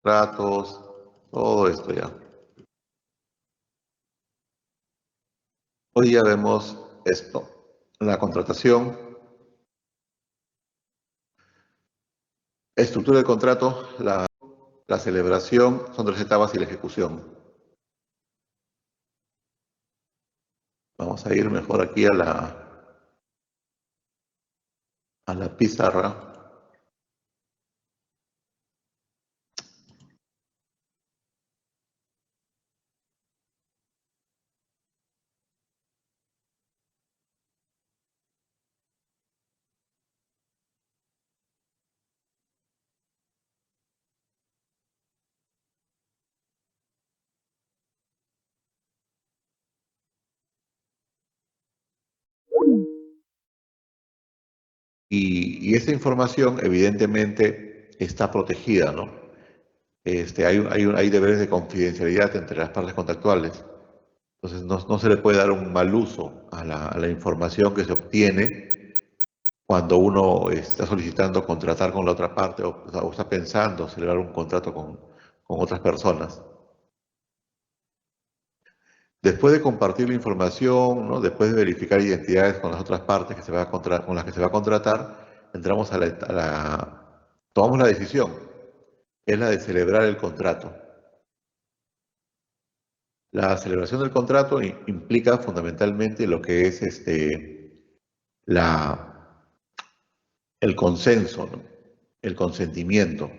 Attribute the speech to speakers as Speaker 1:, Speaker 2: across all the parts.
Speaker 1: contratos, todo esto ya. Hoy ya vemos esto, la contratación, estructura del contrato, la celebración, son tres etapas y la ejecución. Vamos a ir mejor aquí a la pizarra. Y esta información evidentemente está protegida, ¿no? Hay deberes de confidencialidad entre las partes contractuales. Entonces no se le puede dar un mal uso a la información que se obtiene cuando uno está solicitando contratar con la otra parte o está pensando celebrar un contrato con otras personas. Después de compartir la información, ¿no? Después de verificar identidades con las otras partes con las que se va a contratar, entramos tomamos la decisión, es la de celebrar el contrato. La celebración del contrato implica fundamentalmente lo que es la, el consenso, ¿no? El consentimiento.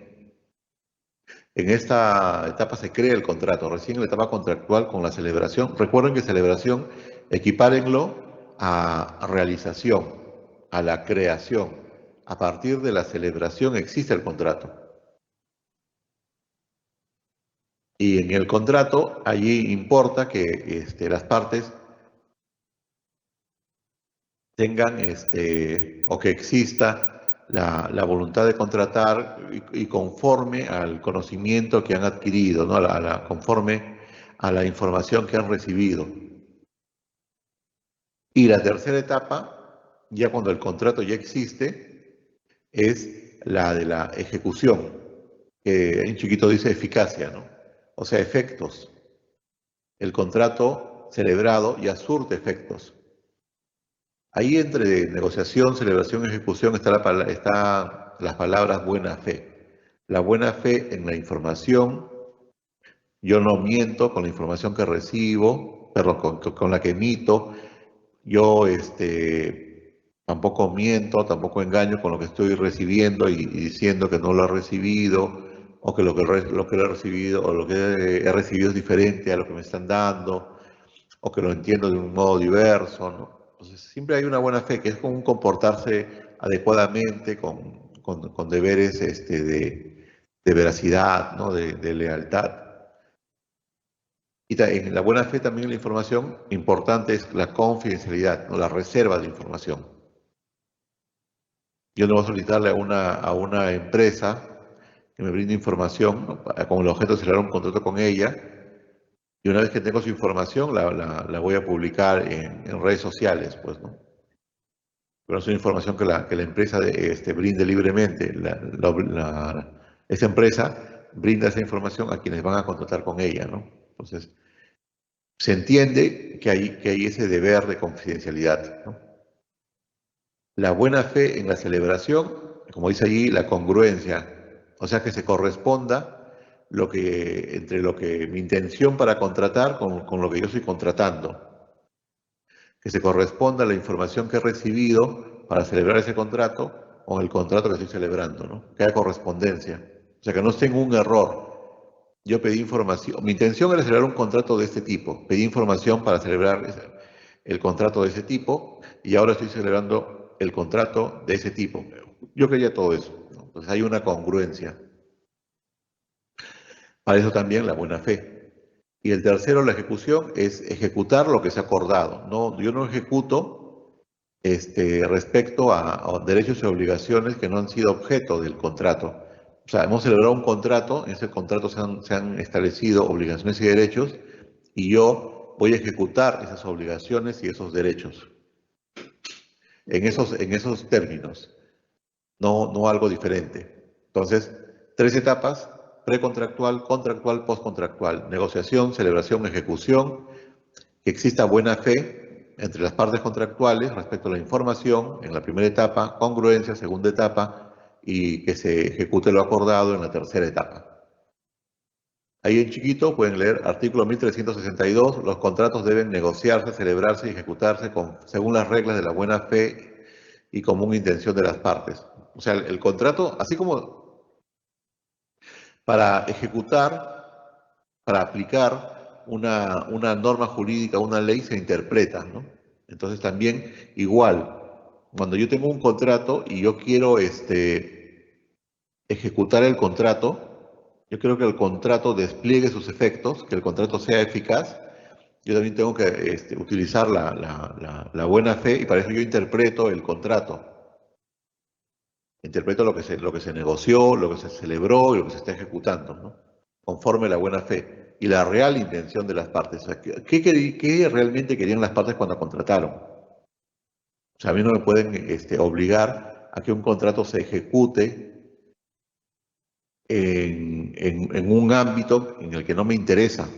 Speaker 1: En esta etapa se crea el contrato, recién en la etapa contractual con la celebración. Recuerden que celebración equipárenlo a realización, a la creación. A partir de la celebración existe el contrato. Y en el contrato allí importa que las partes tengan o que exista la voluntad de contratar y conforme al conocimiento que han adquirido, ¿no? Conforme a la información que han recibido. Y la tercera etapa, ya cuando el contrato ya existe, es la de la ejecución, que en chiquito dice eficacia, ¿no? O sea, efectos. El contrato celebrado ya surte efectos. Ahí entre negociación, celebración y ejecución está las palabras buena fe. La buena fe en la información, yo no miento con la información que recibo, perdón, con la que emito, yo tampoco miento, tampoco engaño con lo que estoy recibiendo y diciendo que no lo he recibido, o que lo que he recibido o lo que he recibido es diferente a lo que me están dando, o que lo entiendo de un modo diverso, ¿no? Entonces, siempre hay una buena fe, que es como un comportarse adecuadamente, con deberes de veracidad, ¿no? De lealtad. Y en la buena fe también la información importante es la confidencialidad, ¿no? La reserva de información. Yo no voy a solicitarle a una empresa que me brinde información, ¿no? Con el objeto de cerrar un contrato con ella, y una vez que tengo su información la voy a publicar en redes sociales, pues, ¿no? Pero es una información que la empresa brinde libremente. Esa empresa brinda esa información a quienes van a contratar con ella, ¿no? Entonces, se entiende que hay ese deber de confidencialidad, ¿no? La buena fe en la celebración, como dice allí, la congruencia, o sea, que se corresponda entre lo que mi intención para contratar con lo que yo estoy contratando, que se corresponda la información que he recibido para celebrar ese contrato con el contrato que estoy celebrando, ¿no? Que haya correspondencia, o sea, que no esté en un error. Yo pedí información, mi intención era celebrar un contrato de este tipo, pedí información para celebrar el contrato de ese tipo y ahora estoy celebrando el contrato de ese tipo. Yo quería todo eso, ¿no? Entonces hay una congruencia. Para eso también la buena fe. Y el tercero, la ejecución, es ejecutar lo que se ha acordado. No, yo no ejecuto respecto a derechos y obligaciones que no han sido objeto del contrato. O sea, hemos celebrado un contrato, en ese contrato se han establecido obligaciones y derechos, y yo voy a ejecutar esas obligaciones y esos derechos en esos términos, no algo diferente. Entonces, tres etapas, precontractual, contractual, postcontractual, negociación, celebración, ejecución, que exista buena fe entre las partes contractuales respecto a la información en la primera etapa, congruencia, segunda etapa, y que se ejecute lo acordado en la tercera etapa. Ahí en chiquito pueden leer artículo 1362, los contratos deben negociarse, celebrarse y ejecutarse según las reglas de la buena fe y común intención de las partes. O sea, el contrato, así como para ejecutar, para aplicar una norma jurídica, una ley, se interpreta, ¿no? Entonces también igual, cuando yo tengo un contrato y yo quiero ejecutar el contrato, yo quiero que el contrato despliegue sus efectos, que el contrato sea eficaz, yo también tengo que utilizar la buena fe y para eso yo interpreto el contrato. Interpreto lo que se negoció, lo que se celebró y lo que se está ejecutando, ¿no? Conforme a la buena fe y la real intención de las partes. O sea, ¿qué realmente querían las partes cuando contrataron? O sea, a mí no me pueden obligar a que un contrato se ejecute en un ámbito en el que no me interesa.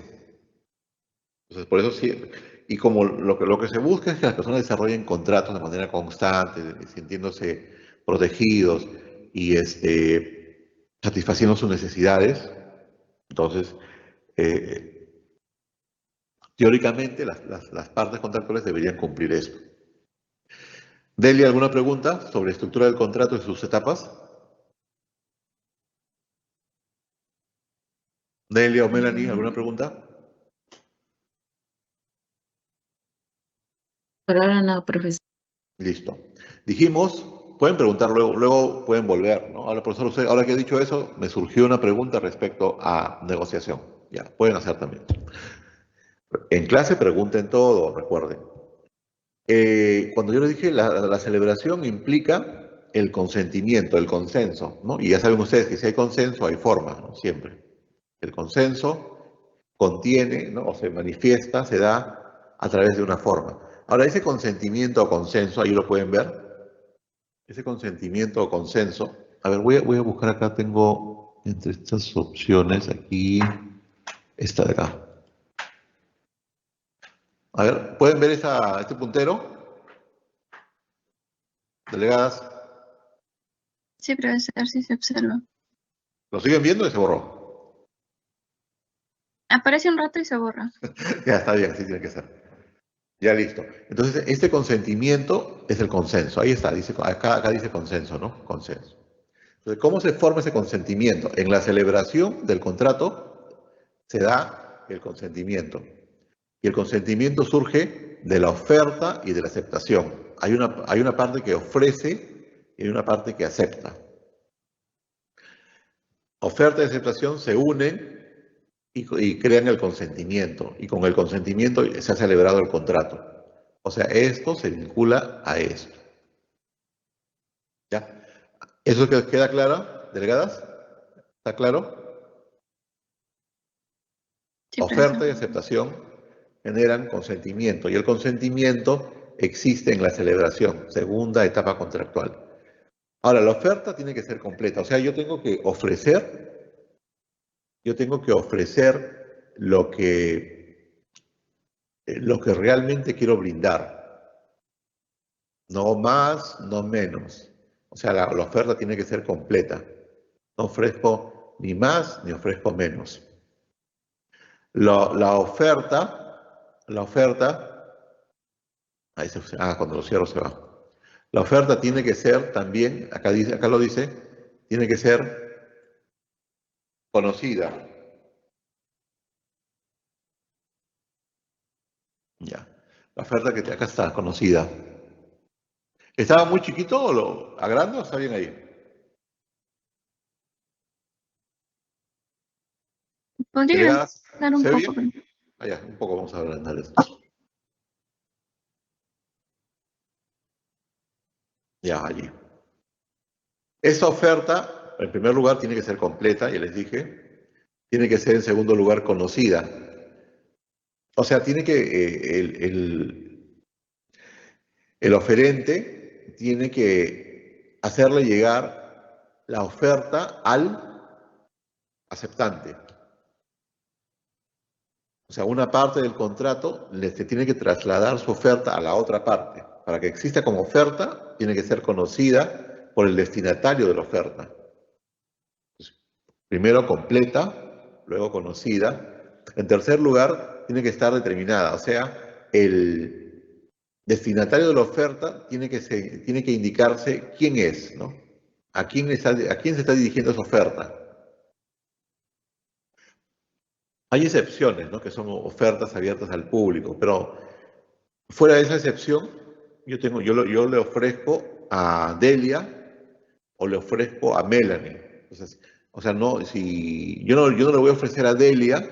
Speaker 1: Entonces, por eso sí, y como lo que se busca es que las personas desarrollen contratos de manera constante, sintiéndose protegidos y satisfaciendo sus necesidades, entonces, eh, teóricamente, las partes contractuales deberían cumplir esto. Delia, ¿alguna pregunta sobre estructura del contrato y sus etapas? Delia o Melanie, ¿alguna pregunta?
Speaker 2: Por ahora no, profesor.
Speaker 1: Listo. Dijimos, pueden preguntar luego pueden volver, ¿no? Ahora, profesor, ahora que he dicho eso, me surgió una pregunta respecto a negociación. Ya, pueden hacer también. En clase pregunten todo, recuerden. Cuando yo les dije, la celebración implica el consentimiento, el consenso, ¿no? Y ya saben ustedes que si hay consenso, hay forma, ¿no? Siempre. El consenso contiene, ¿no? O se manifiesta, se da a través de una forma. Ahora, ese consentimiento o consenso, ahí lo pueden ver, ese consentimiento o consenso. A ver, voy a buscar acá, tengo entre estas opciones aquí, esta de acá. A ver, ¿pueden ver este puntero? Delegadas,
Speaker 2: Sí, profesor, sí se observa.
Speaker 1: ¿lo siguen viendo y se borró?
Speaker 2: Aparece un rato y se borra.
Speaker 1: Ya está bien, así tiene que ser. Ya listo. Entonces, este consentimiento es el consenso. Ahí está, dice, acá dice consenso, ¿no? Consenso. Entonces, ¿cómo se forma ese consentimiento? En la celebración del contrato se da el consentimiento. Y el consentimiento surge de la oferta y de la aceptación. Hay una parte que ofrece y hay una parte que acepta. Oferta y aceptación se unen y crean el consentimiento. Y con el consentimiento se ha celebrado el contrato. O sea, esto se vincula a esto. ¿Ya? ¿Eso queda claro, delegadas? ¿Está claro?
Speaker 2: Sí,
Speaker 1: Oferta
Speaker 2: profesor.
Speaker 1: y aceptación generan consentimiento y el consentimiento existe en la celebración, segunda etapa contractual. Ahora, la oferta tiene que ser completa, o sea, yo tengo que ofrecer lo que realmente quiero brindar, no más, no menos. O sea, la oferta tiene que ser completa. No ofrezco ni más ni ofrezco menos. La oferta, cuando lo cierro se va. La oferta tiene que ser también, acá lo dice, tiene que ser conocida. Ya. La oferta que acá está, conocida. ¿Estaba muy chiquito o lo agrando? ¿Está bien ahí?
Speaker 2: Podría
Speaker 1: Delegadas,
Speaker 2: dar un
Speaker 1: ¿se ve
Speaker 2: poco,
Speaker 1: bien? Ya, un poco vamos a agrandar esto. Ya, allí. Esa oferta, en primer lugar, tiene que ser completa, ya les dije. Tiene que ser, en segundo lugar, conocida. O sea, tiene que, el oferente tiene que hacerle llegar la oferta al aceptante. O sea, una parte del contrato se tiene que trasladar su oferta a la otra parte. Para que exista como oferta, tiene que ser conocida por el destinatario de la oferta. Primero completa, luego conocida. En tercer lugar, tiene que estar determinada. O sea, el destinatario de la oferta tiene que indicarse quién es, ¿no? ¿A quién se está dirigiendo esa oferta? Hay excepciones, ¿no? Que son ofertas abiertas al público, pero fuera de esa excepción, yo le ofrezco a Delia o le ofrezco a Melanie. Entonces, o sea, no, si yo no le voy a ofrecer a Delia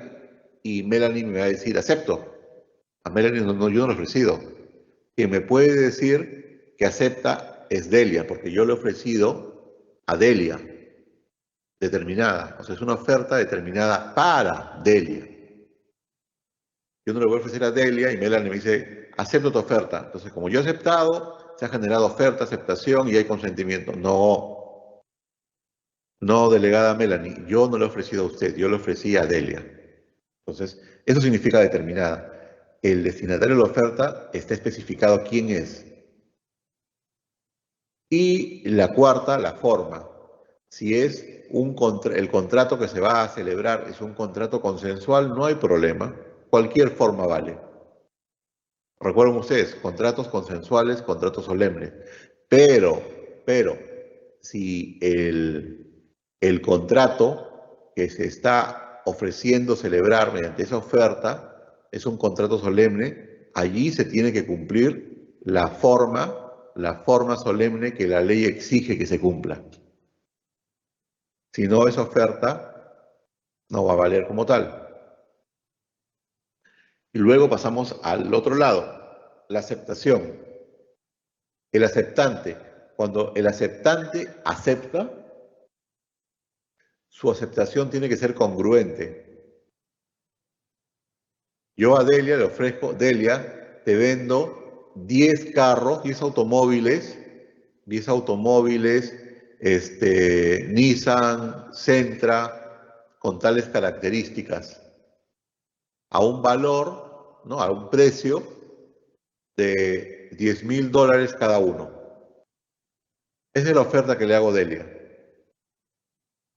Speaker 1: y Melanie me va a decir, acepto. A Melanie yo no le he ofrecido. Quien me puede decir que acepta es Delia, porque yo le he ofrecido a Delia, determinada. O sea, es una oferta determinada para Delia. Yo no le voy a ofrecer a Delia y Melanie me dice, acepto tu oferta. Entonces, como yo he aceptado, se ha generado oferta, aceptación y hay consentimiento. No, no, delegada Melanie, yo no le he ofrecido a usted, yo le ofrecí a Delia. Entonces, eso significa determinada. El destinatario de la oferta está especificado quién es. Y la cuarta, la forma. Si es el contrato que se va a celebrar es un contrato consensual, no hay problema. Cualquier forma vale. Recuerden ustedes, contratos consensuales, contratos solemnes. Pero, si el contrato que se está ofreciendo celebrar mediante esa oferta es un contrato solemne, allí se tiene que cumplir la forma solemne que la ley exige que se cumpla. Si no, esa oferta no va a valer como tal. Y luego pasamos al otro lado, la aceptación. El aceptante, cuando el aceptante acepta, su aceptación tiene que ser congruente. Yo a Delia le ofrezco, Delia, te vendo 10 carros, 10 automóviles, Nissan, Sentra, con tales características, a un valor, ¿no? A un precio de $10.000 cada uno. Esa es la oferta que le hago a Delia.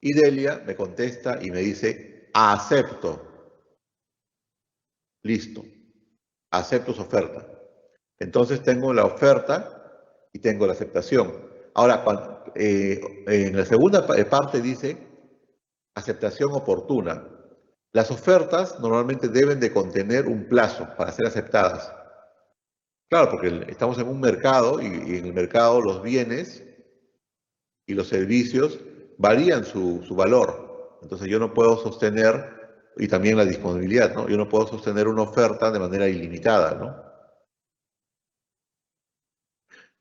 Speaker 1: Y Delia me contesta y me dice, acepto. Listo, acepto su oferta. Entonces tengo la oferta y tengo la aceptación. Ahora, en la segunda parte dice aceptación oportuna. Las ofertas normalmente deben de contener un plazo para ser aceptadas. Claro, porque estamos en un mercado y en el mercado los bienes y los servicios varían su valor. Entonces yo no puedo sostener, y también la disponibilidad, ¿no? Yo no puedo sostener una oferta de manera ilimitada, ¿no?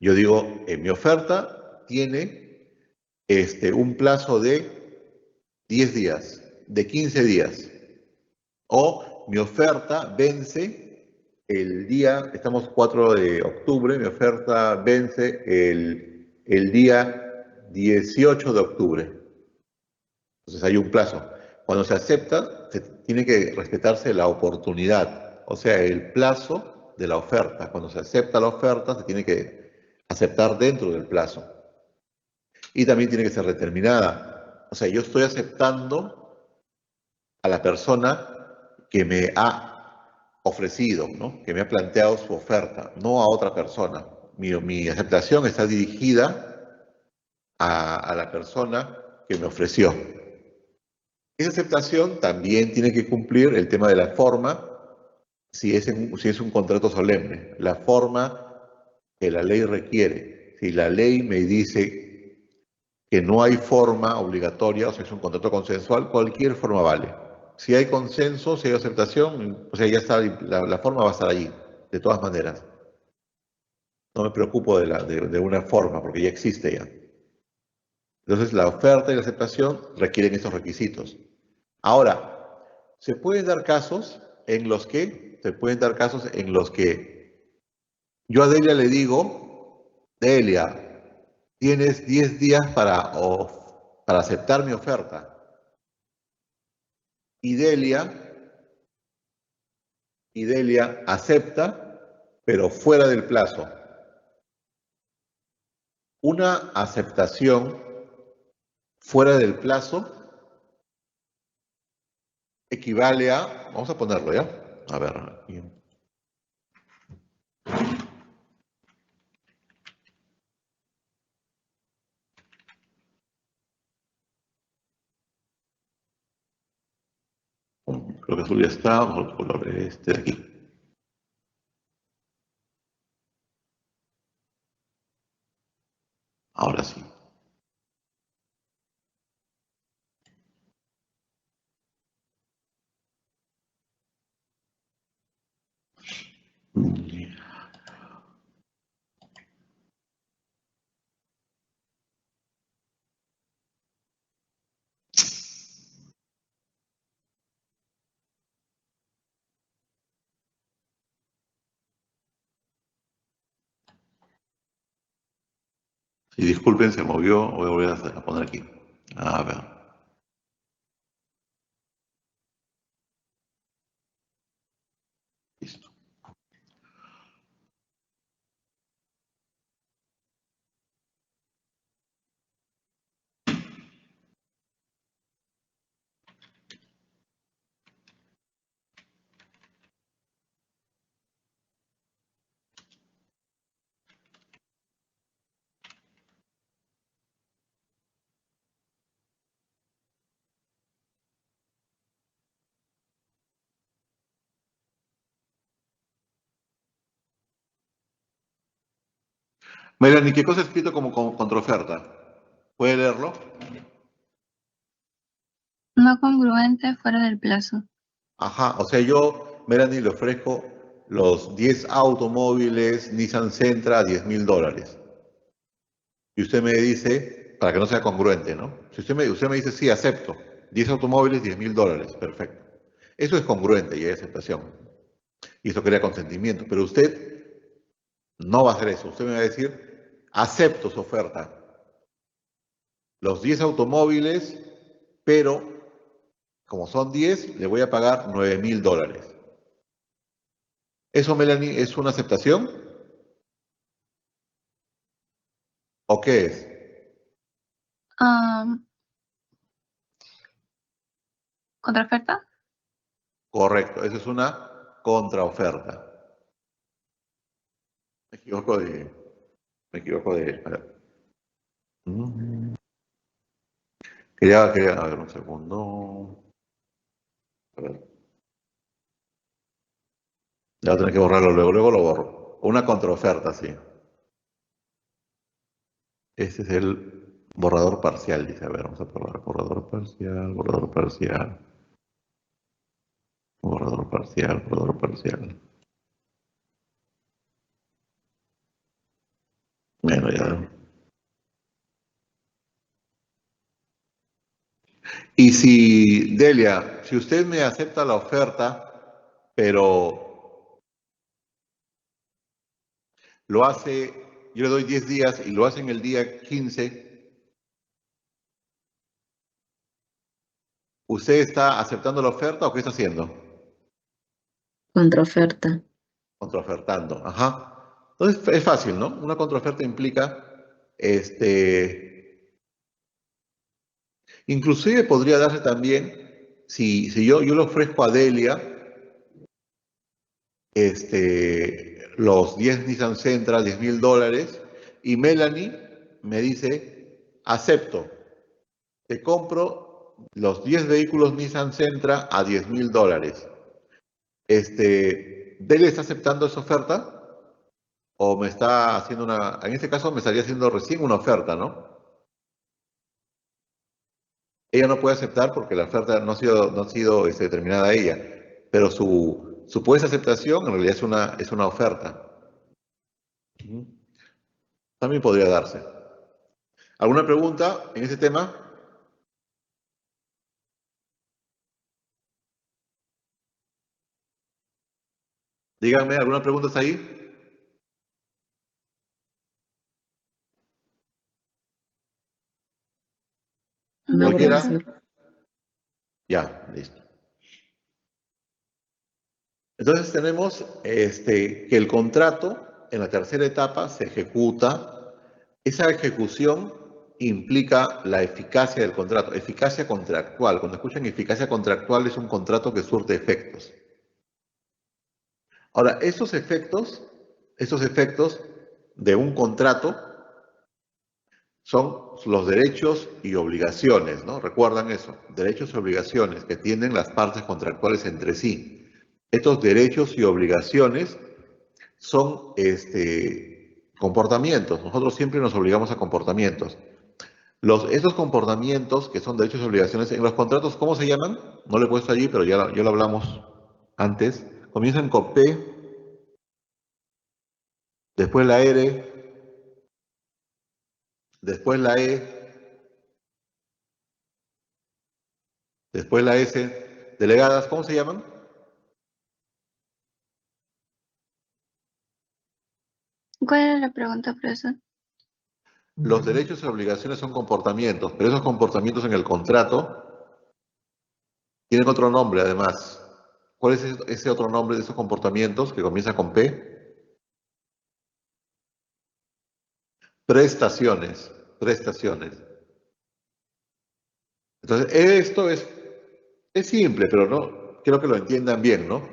Speaker 1: Yo digo, mi oferta tiene un plazo de 10 días, de 15 días. O mi oferta vence el día, estamos 4 de octubre, mi oferta vence el día 18 de octubre. Entonces hay un plazo. Cuando se acepta, tiene que respetarse la oportunidad, o sea, el plazo de la oferta. Cuando se acepta la oferta, se tiene que aceptar dentro del plazo. Y también tiene que ser determinada. O sea, yo estoy aceptando a la persona que me ha ofrecido, ¿no? Que me ha planteado su oferta, no a otra persona. Mi aceptación está dirigida a la persona que me ofreció. Esa aceptación también tiene que cumplir el tema de la forma, si es un contrato solemne, la forma que la ley requiere. Si la ley me dice que no hay forma obligatoria, o sea, es un contrato consensual, cualquier forma vale. Si hay consenso, si hay aceptación, o sea, ya está, la forma va a estar allí, de todas maneras. No me preocupo de una forma, porque ya existe ya. Entonces, la oferta y la aceptación requieren estos requisitos. Ahora, se pueden dar casos en los que yo a Delia le digo, Delia, tienes 10 días para aceptar mi oferta. y Delia acepta, pero fuera del plazo. Una aceptación fuera del plazo equivale a, vamos a ponerlo ya, a ver, aquí. Creo que azul ya está, vamos a color este de aquí. Ahora sí. Y disculpen, se movió, voy a volver a poner aquí. A ver. Listo. Melanie, ¿qué cosa he escrito como contraoferta? ¿Puede leerlo?
Speaker 2: No congruente fuera del plazo.
Speaker 1: Ajá, o sea, yo, Melanie, le ofrezco los 10 automóviles Nissan Sentra a $10.000. Y usted me dice, para que no sea congruente, ¿no? Si usted me dice, sí, acepto, 10 automóviles, $10.000, perfecto. Eso es congruente y hay aceptación. Y eso crea consentimiento. Pero usted no va a hacer eso. Usted me va a decir, acepto su oferta. Los 10 automóviles, pero como son 10, le voy a pagar $9.000. ¿Eso, Melanie, es una aceptación? ¿O qué es?
Speaker 2: Ah, ¿contraoferta?
Speaker 1: Correcto, eso es una contraoferta. Me equivoco de... Me equivoco de... A ver. A ver, un segundo. A ver. Ya voy a tener que borrarlo luego lo borro. Una contraoferta, sí. Este es el borrador parcial, dice. A ver, vamos a probar. Borrador parcial, borrador parcial. Borrador parcial, borrador parcial. Bueno, ya. Y si, Delia, si usted me acepta la oferta, pero lo hace, yo le doy 10 días y lo hace en el día 15, ¿usted está aceptando la oferta o qué está haciendo?
Speaker 3: Contraoferta.
Speaker 1: Contraofertando, ajá. Entonces es fácil, ¿no? Una contraoferta implica, inclusive podría darse también, si yo le ofrezco a Delia, los 10 Nissan Sentra, $10.000, y Melanie me dice, acepto, te compro los 10 vehículos Nissan Sentra a $10.000. ¿Delia está aceptando esa oferta? ¿O me está haciendo en este caso me estaría haciendo recién una oferta, ¿no? Ella no puede aceptar porque la oferta no ha sido determinada a ella, pero su supuesta aceptación en realidad es una oferta. Ujú. También podría darse. ¿Alguna pregunta en ese tema? Díganme, ¿alguna pregunta está ahí?
Speaker 3: No,
Speaker 1: ¿Cualquiera?
Speaker 3: profesor.
Speaker 1: Ya, listo. Entonces tenemos que el contrato en la tercera etapa se ejecuta. Esa ejecución implica la eficacia del contrato, eficacia contractual. Cuando escuchan eficacia contractual es un contrato que surte efectos. Ahora, esos efectos de un contrato son los derechos y obligaciones, ¿no? Recuerdan eso, derechos y obligaciones que tienen las partes contractuales entre sí. Estos derechos y obligaciones son comportamientos. Nosotros siempre nos obligamos a comportamientos. Esos comportamientos que son derechos y obligaciones en los contratos, ¿cómo se llaman? No lo he puesto allí, pero ya lo hablamos antes. Comienzan con P, después la R, después la E, después la S. Delegadas, ¿cómo se llaman?
Speaker 2: ¿Cuál era la pregunta, profesor?
Speaker 1: Los derechos y obligaciones son comportamientos, pero esos comportamientos en el contrato tienen otro nombre además. ¿Cuál es ese otro nombre de esos comportamientos que comienza con P? Prestaciones, prestaciones. Entonces, esto es simple, pero no quiero que lo entiendan bien, ¿no?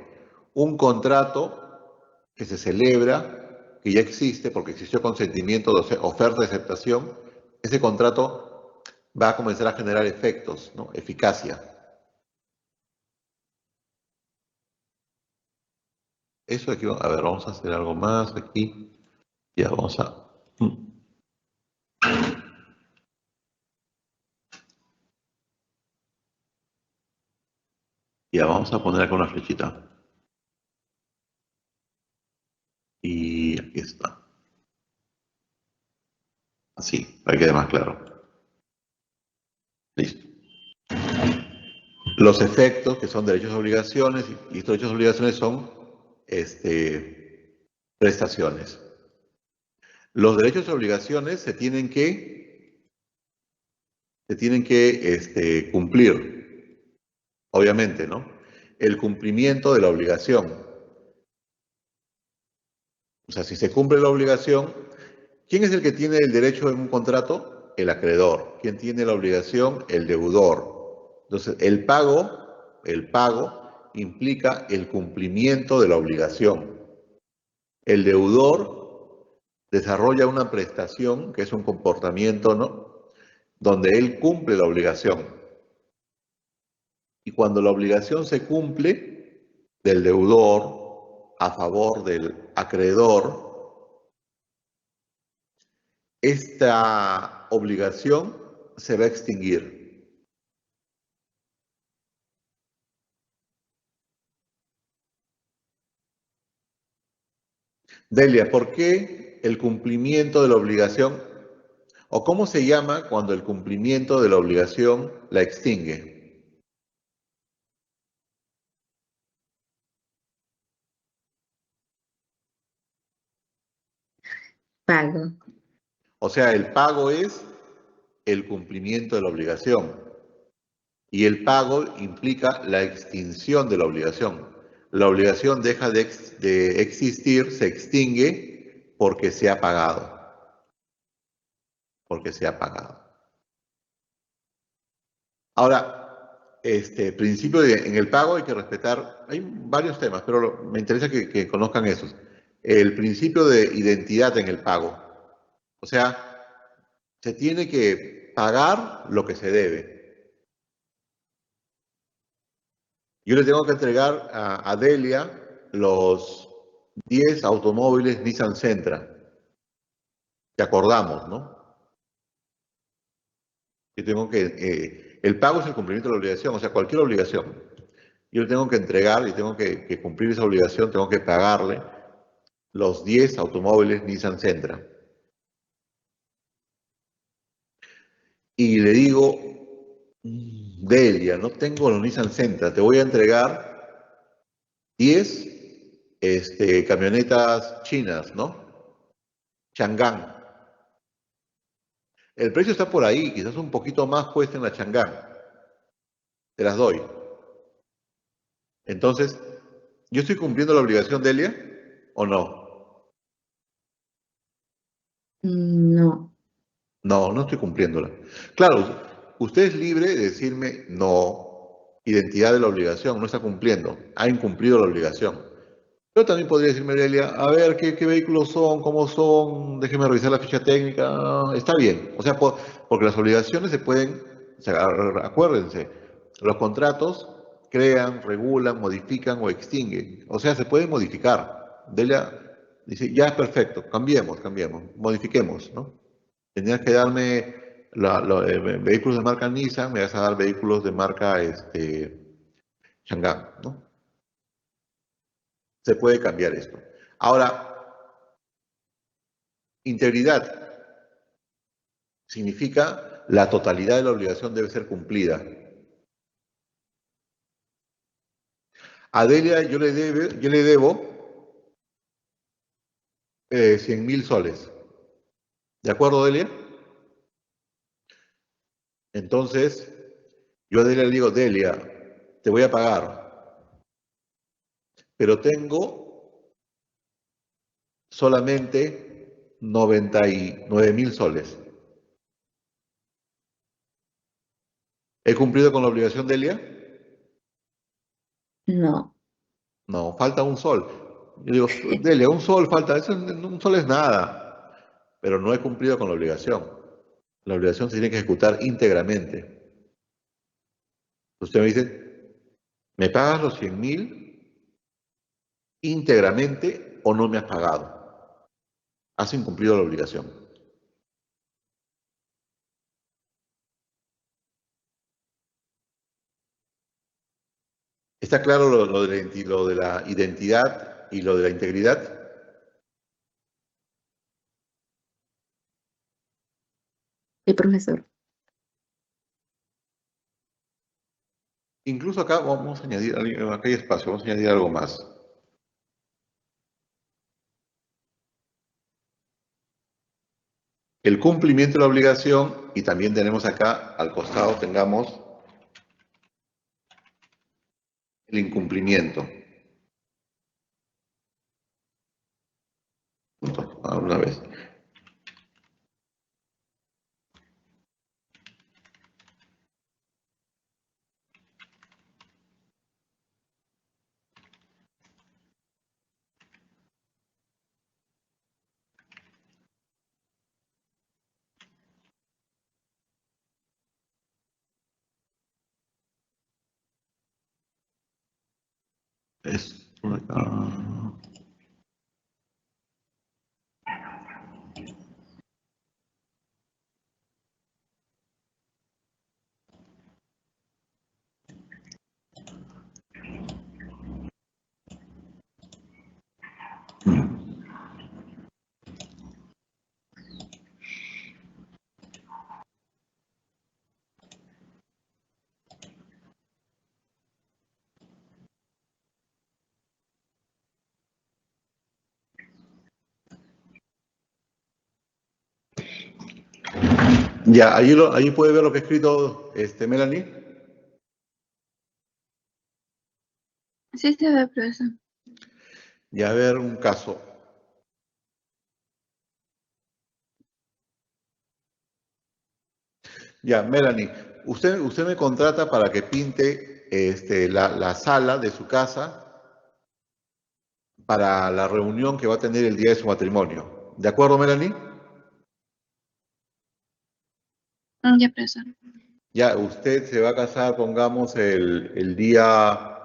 Speaker 1: Un contrato que se celebra, que ya existe porque existió consentimiento de oferta y aceptación, ese contrato va a comenzar a generar efectos, ¿no? Eficacia. Eso aquí, a ver, vamos a hacer algo más aquí. Ya, vamos a... Ya, vamos a poner acá una flechita. Y aquí está. Así, para que quede más claro. Listo. Los efectos, que son derechos y obligaciones, y estos derechos y obligaciones son prestaciones. Los derechos y obligaciones se tienen que cumplir, obviamente, ¿no? El cumplimiento de la obligación. O sea, si se cumple la obligación, ¿quién es el que tiene el derecho en un contrato? El acreedor. ¿Quién tiene la obligación? El deudor. Entonces, el pago implica el cumplimiento de la obligación. El deudor desarrolla una prestación, que es un comportamiento, ¿no? Donde él cumple la obligación. Y cuando la obligación se cumple del deudor a favor del acreedor, esta obligación se va a extinguir. Delia, ¿por qué el cumplimiento de la obligación, o cómo se llama cuando el cumplimiento de la obligación la extingue?
Speaker 3: Pago.
Speaker 1: O sea, el pago es el cumplimiento de la obligación. Y el pago implica la extinción de la obligación. La obligación deja de existir, se extingue porque se ha pagado. Porque se ha pagado. Ahora, principio en el pago hay que respetar, hay varios temas, pero me interesa que conozcan esos. El principio de identidad en el pago. O sea, se tiene que pagar lo que se debe. Yo le tengo que entregar a Delia los 10 automóviles Nissan Sentra, que acordamos, ¿no? Yo tengo el pago es el cumplimiento de la obligación, o sea, cualquier obligación. Yo le tengo que entregar y tengo que cumplir esa obligación, tengo que pagarle los 10 automóviles Nissan Sentra. Y le digo, Delia, no tengo los Nissan Sentra, te voy a entregar 10 camionetas chinas, ¿no? Chang'an. El precio está por ahí, quizás un poquito más cuesta en la Chang'an. Te las doy. Entonces, ¿Yo estoy cumpliendo la obligación, Delia, o no?
Speaker 3: No.
Speaker 1: No, no estoy cumpliéndola. Claro, usted es libre de decirme no, identidad de la obligación, no está cumpliendo, ha incumplido la obligación. Yo también podría decirme, Delia, a ver qué vehículos son, cómo son, déjeme revisar la ficha técnica, está bien. O sea, porque las obligaciones se pueden, o sea, acuérdense, los contratos crean, regulan, modifican o extinguen. O sea, se pueden modificar. Delia dice, ya es perfecto, cambiemos, modifiquemos, ¿no? Tenías que darme vehículos de marca Nissan, me vas a dar vehículos de marca Chang'an, ¿no? Se puede cambiar esto. Ahora, integridad significa la totalidad de la obligación debe ser cumplida. A Delia yo le debo 100.000 soles. ¿De acuerdo, Delia? Entonces, yo a Delia le digo, Delia, te voy a pagar, pero tengo solamente 99.000 soles. ¿He cumplido con la obligación, Delia?
Speaker 3: No.
Speaker 1: No, falta un sol. Yo digo, Delia, un sol falta, un sol es nada, pero no he cumplido con la obligación. La obligación se tiene que ejecutar íntegramente. Usted me dice, ¿me pagas los 100.000 íntegramente o no me has pagado? Has incumplido la obligación. ¿Está claro lo de la identidad y lo de la integridad?
Speaker 3: El profesor.
Speaker 1: Incluso acá vamos a añadir, acá hay espacio, vamos a añadir algo más. El cumplimiento de la obligación y también tenemos acá al costado, tengamos el incumplimiento. Una vez. Es por acá. Ya, ahí puede ver lo que he escrito Melanie.
Speaker 2: Sí, se ve, profesor.
Speaker 1: Ya, a ver un caso. Ya, Melanie, usted me contrata para que pinte la sala de su casa para la reunión que va a tener el día de su matrimonio. ¿De acuerdo, Melanie?
Speaker 2: Ya, profesor.
Speaker 1: Ya, usted se va a casar, pongamos, el día,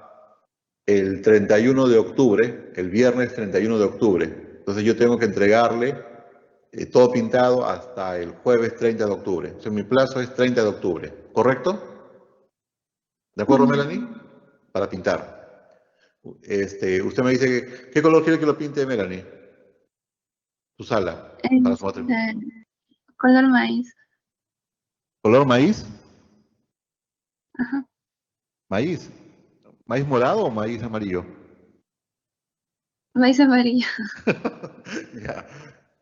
Speaker 1: el 31 de octubre, el viernes 31 de octubre. Entonces yo tengo que entregarle todo pintado hasta el jueves 30 de octubre. Entonces mi plazo es 30 de octubre, ¿correcto? ¿De acuerdo, Melanie? Para pintar. Usted me dice, ¿qué color quiere que lo pinte, Melanie? Su sala, para su matrimonio.
Speaker 2: Color maíz.
Speaker 1: ¿Color maíz?
Speaker 2: Ajá.
Speaker 1: ¿Maíz? ¿Maíz morado o maíz amarillo?
Speaker 2: Maíz amarillo.
Speaker 1: Ya,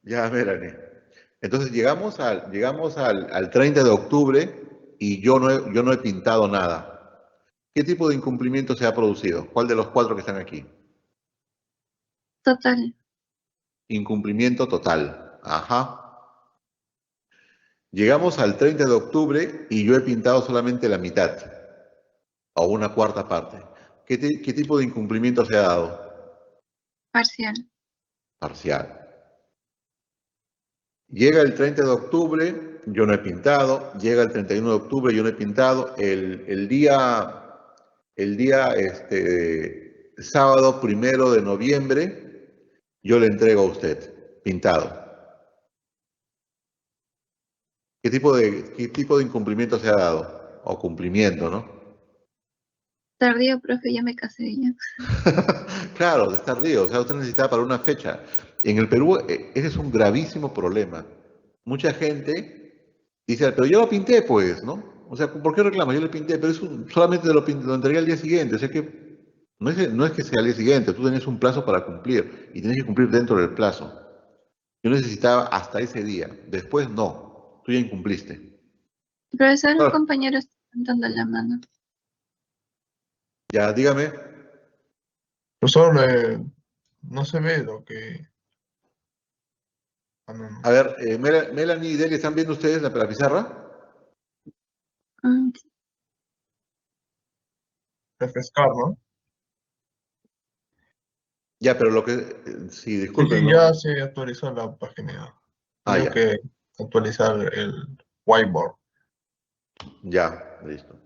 Speaker 1: ya, Melanie. Entonces llegamos al 30 de octubre y yo no he pintado nada. ¿Qué tipo de incumplimiento se ha producido? ¿Cuál de los cuatro que están aquí?
Speaker 2: Total.
Speaker 1: Incumplimiento total. Ajá. Llegamos al 30 de octubre y yo he pintado solamente la mitad o una cuarta parte. ¿Qué tipo de incumplimiento se ha dado?
Speaker 2: Parcial.
Speaker 1: Parcial. Llega el 30 de octubre, yo no he pintado. Llega el 31 de octubre, yo no he pintado. El día sábado 1 de noviembre, yo le entrego a usted, pintado. ¿Qué tipo de incumplimiento se ha dado? O cumplimiento, ¿no?
Speaker 2: Tardío, profe, ya me casé ya.
Speaker 1: Claro, de estar tardío. O sea, usted necesitaba para una fecha. En el Perú, ese es un gravísimo problema. Mucha gente dice, pero yo lo pinté, pues, ¿no? O sea, ¿por qué reclama? Yo le pinté, pero solamente lo entregué al día siguiente. O sea que no es que sea al día siguiente, tú tenés un plazo para cumplir y tienes que cumplir dentro del plazo. Yo necesitaba hasta ese día. Después no. Tú ya incumpliste.
Speaker 2: Profesor, un
Speaker 1: Claro.
Speaker 2: compañero está levantando la mano.
Speaker 1: Ya, dígame.
Speaker 4: Profesor, no se ve lo que... Ah, no, no.
Speaker 1: A ver, Melanie y Delia, ¿están viendo ustedes la pizarra?
Speaker 2: Sí.
Speaker 4: Refrescar, ¿no?
Speaker 1: Ya, pero lo que... sí,
Speaker 4: Sí,
Speaker 1: disculpen,
Speaker 4: sí,
Speaker 1: ¿no?
Speaker 4: ya se actualizó la página.
Speaker 1: Ah,
Speaker 4: Tengo
Speaker 1: ya.
Speaker 4: que actualizar el whiteboard.
Speaker 1: Ya, listo.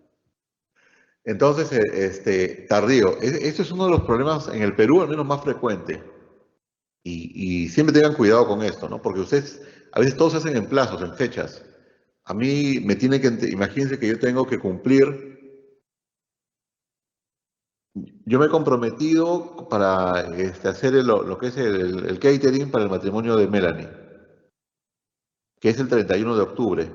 Speaker 1: Entonces, tardío. Este es uno de los problemas en el Perú, al menos más frecuente. Y siempre tengan cuidado con esto, ¿no? Porque ustedes, a veces todos se hacen en plazos, en fechas. A mí me tiene que, imagínense que yo tengo que cumplir. Yo me he comprometido para hacer lo que es el catering para el matrimonio de Melanie, que es el 31 de octubre.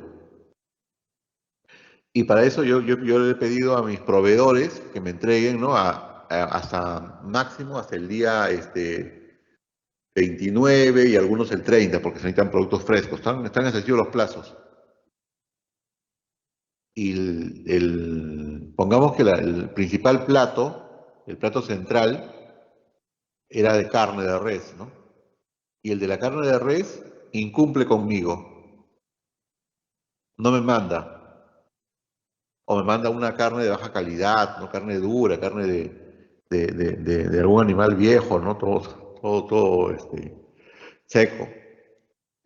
Speaker 1: Y para eso yo le he pedido a mis proveedores que me entreguen, ¿no? Hasta máximo, hasta el día 29 y algunos el 30, porque se necesitan productos frescos. Están excesivos los plazos. Y pongamos que el principal plato, el plato central, era de carne de res, ¿no? Y el de la carne de res incumple conmigo, no me manda. O me manda una carne de baja calidad, no carne dura, carne de algún animal viejo, ¿no? Todo seco.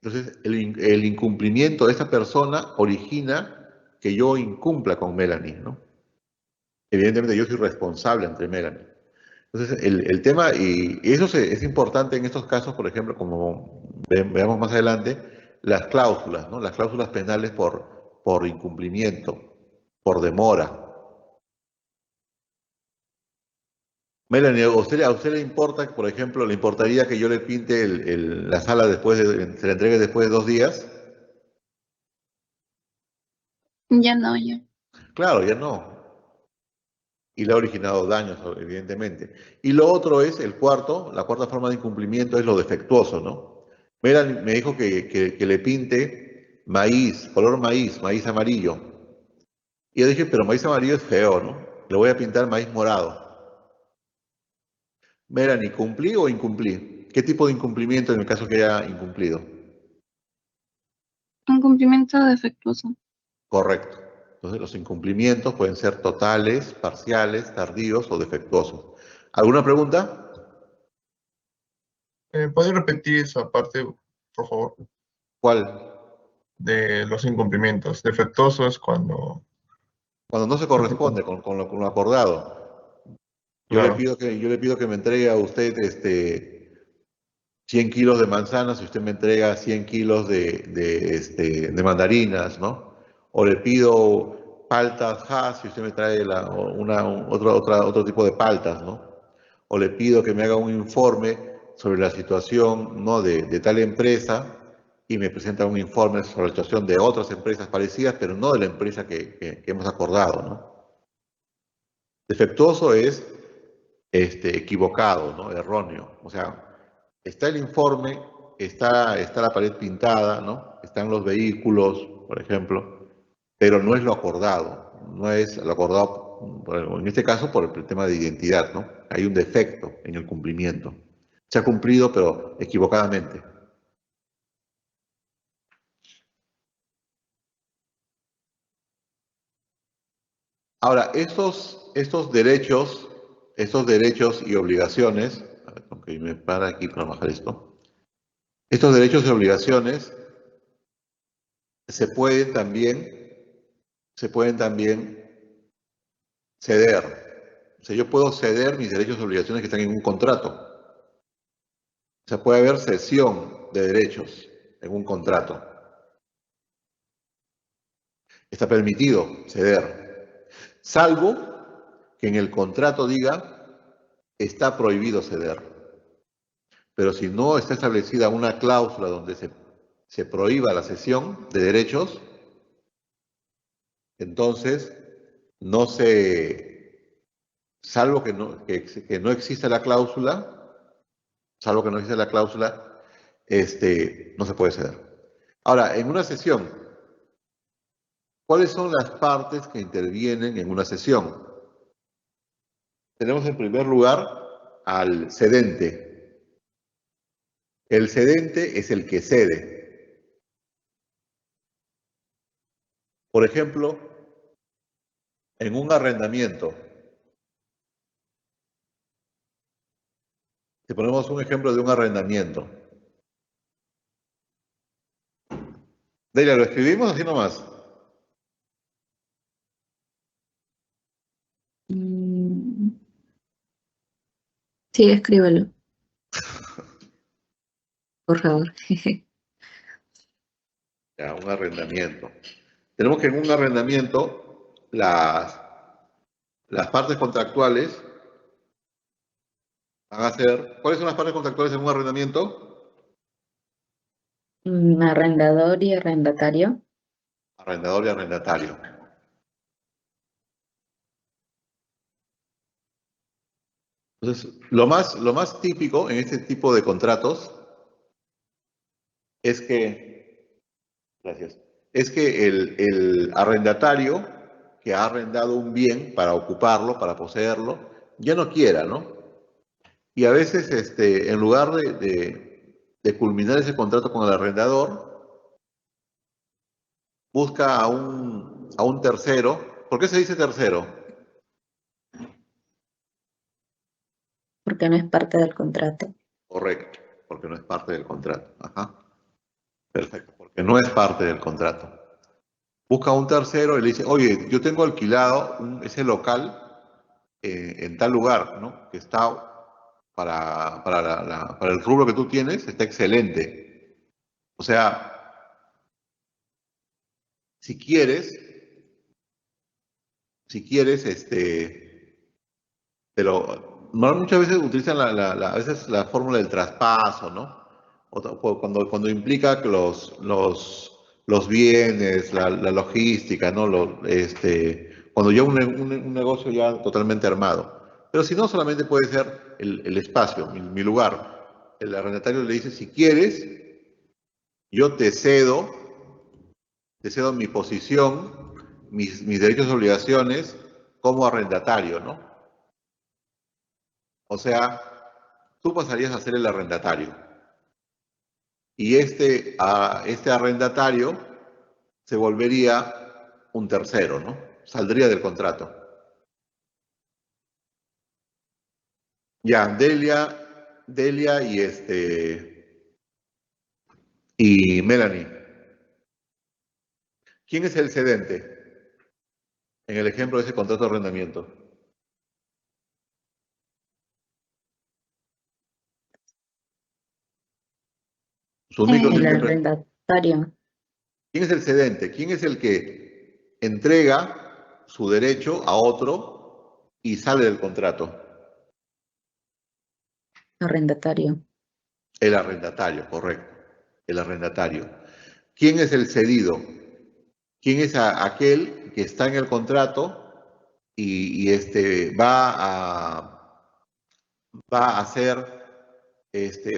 Speaker 1: Entonces, el incumplimiento de esa persona origina que yo incumpla con Melanie, ¿no? Evidentemente yo soy responsable ante Melanie. Entonces, el tema, y eso es importante en estos casos, por ejemplo, como veamos más adelante, las cláusulas, ¿no? Las cláusulas penales por incumplimiento, por demora. Melanie, a usted le importa, por ejemplo, le importaría que yo le pinte la sala se la entregue después de 2 días?
Speaker 2: Ya no, ya.
Speaker 1: Claro, ya no. Y le ha originado daños, evidentemente. Y lo otro es, la cuarta forma de incumplimiento es lo defectuoso, ¿no? Melanie me dijo que le pinte maíz, color maíz, maíz amarillo. Y yo dije, pero maíz amarillo es feo, ¿no? Le voy a pintar maíz morado. Melanie, ¿cumplí o incumplí? ¿Qué tipo de incumplimiento en el caso que haya incumplido?
Speaker 2: Un cumplimiento defectuoso.
Speaker 1: Correcto. Entonces los incumplimientos pueden ser totales, parciales, tardíos o defectuosos. ¿Alguna pregunta?
Speaker 4: ¿Puede repetir esa parte, por favor?
Speaker 1: ¿Cuál?
Speaker 4: De los incumplimientos. Defectuoso es cuando...
Speaker 1: Cuando no se corresponde con lo acordado. Yo le
Speaker 4: Claro.
Speaker 1: pido que me entregue a usted 100 kilos de manzanas y usted me entrega 100 kilos de mandarinas, ¿no? O le pido paltas Hass y usted me trae otro tipo de paltas, ¿no? O le pido que me haga un informe sobre la situación, ¿no? de tal empresa y me presenta un informe sobre la situación de otras empresas parecidas, pero no de la empresa que hemos acordado, ¿no? Defectuoso es equivocado, ¿no? Erróneo. O sea, está el informe, está la pared pintada, ¿no? Están los vehículos, por ejemplo, pero no es lo acordado. No es lo acordado, en este caso, por el tema de identidad, ¿no? Hay un defecto en el cumplimiento. Se ha cumplido, pero equivocadamente. Ahora, estos derechos y obligaciones, a ver, aunque me para aquí para bajar esto, estos derechos y obligaciones se pueden también ceder. O sea, yo puedo ceder mis derechos y obligaciones que están en un contrato. O sea, puede haber cesión de derechos en un contrato. Está permitido ceder, salvo que en el contrato diga está prohibido ceder. Pero si no está establecida una cláusula donde se prohíba la cesión de derechos, entonces no se, salvo que no exista la cláusula, no se puede ceder. Ahora, en una cesión, ¿cuáles son las partes que intervienen en una cesión? Tenemos en primer lugar al cedente. El cedente es el que cede. Por ejemplo, en un arrendamiento, si ponemos un ejemplo de un arrendamiento. Delia, ¿lo escribimos así nomás?
Speaker 3: Sí, escríbelo. Por favor.
Speaker 1: Ya, un arrendamiento. Tenemos que en un arrendamiento las partes contractuales van a ser... ¿Cuáles son las partes contractuales en un arrendamiento?
Speaker 3: Arrendador y arrendatario.
Speaker 1: Arrendador y arrendatario. Entonces, lo más típico en este tipo de contratos es que, gracias, es que el arrendatario que ha arrendado un bien para ocuparlo, para poseerlo, ya no quiera, ¿no? Y a veces, en lugar de culminar ese contrato con el arrendador, busca a un tercero. ¿Por qué se dice tercero?
Speaker 3: Porque no es parte del contrato.
Speaker 1: Correcto, porque no es parte del contrato. Ajá. Perfecto, porque no es parte del contrato. Busca a un tercero y le dice, oye, yo tengo alquilado ese local en tal lugar, ¿no? Que está para el rubro que tú tienes, está excelente. O sea, si quieres, muchas veces utilizan a veces la fórmula del traspaso, ¿no? Cuando implica que los bienes, la logística, ¿no? Cuando ya un negocio ya totalmente armado. Pero si no, solamente puede ser el espacio, mi lugar. El arrendatario le dice, si quieres, yo te cedo mi posición, mis derechos y obligaciones como arrendatario, ¿no? O sea, tú pasarías a ser el arrendatario. Y este arrendatario se volvería un tercero, ¿no? Saldría del contrato. Ya, Delia y Melanie. ¿Quién es el cedente en el ejemplo de ese contrato de arrendamiento? Su único,
Speaker 3: El arrendatario.
Speaker 1: ¿Quién es el cedente? ¿Quién es el que entrega su derecho a otro y sale del contrato?
Speaker 3: Arrendatario.
Speaker 1: El arrendatario, correcto. El arrendatario. ¿Quién es el cedido? ¿Quién es aquel que está en el contrato y va a ser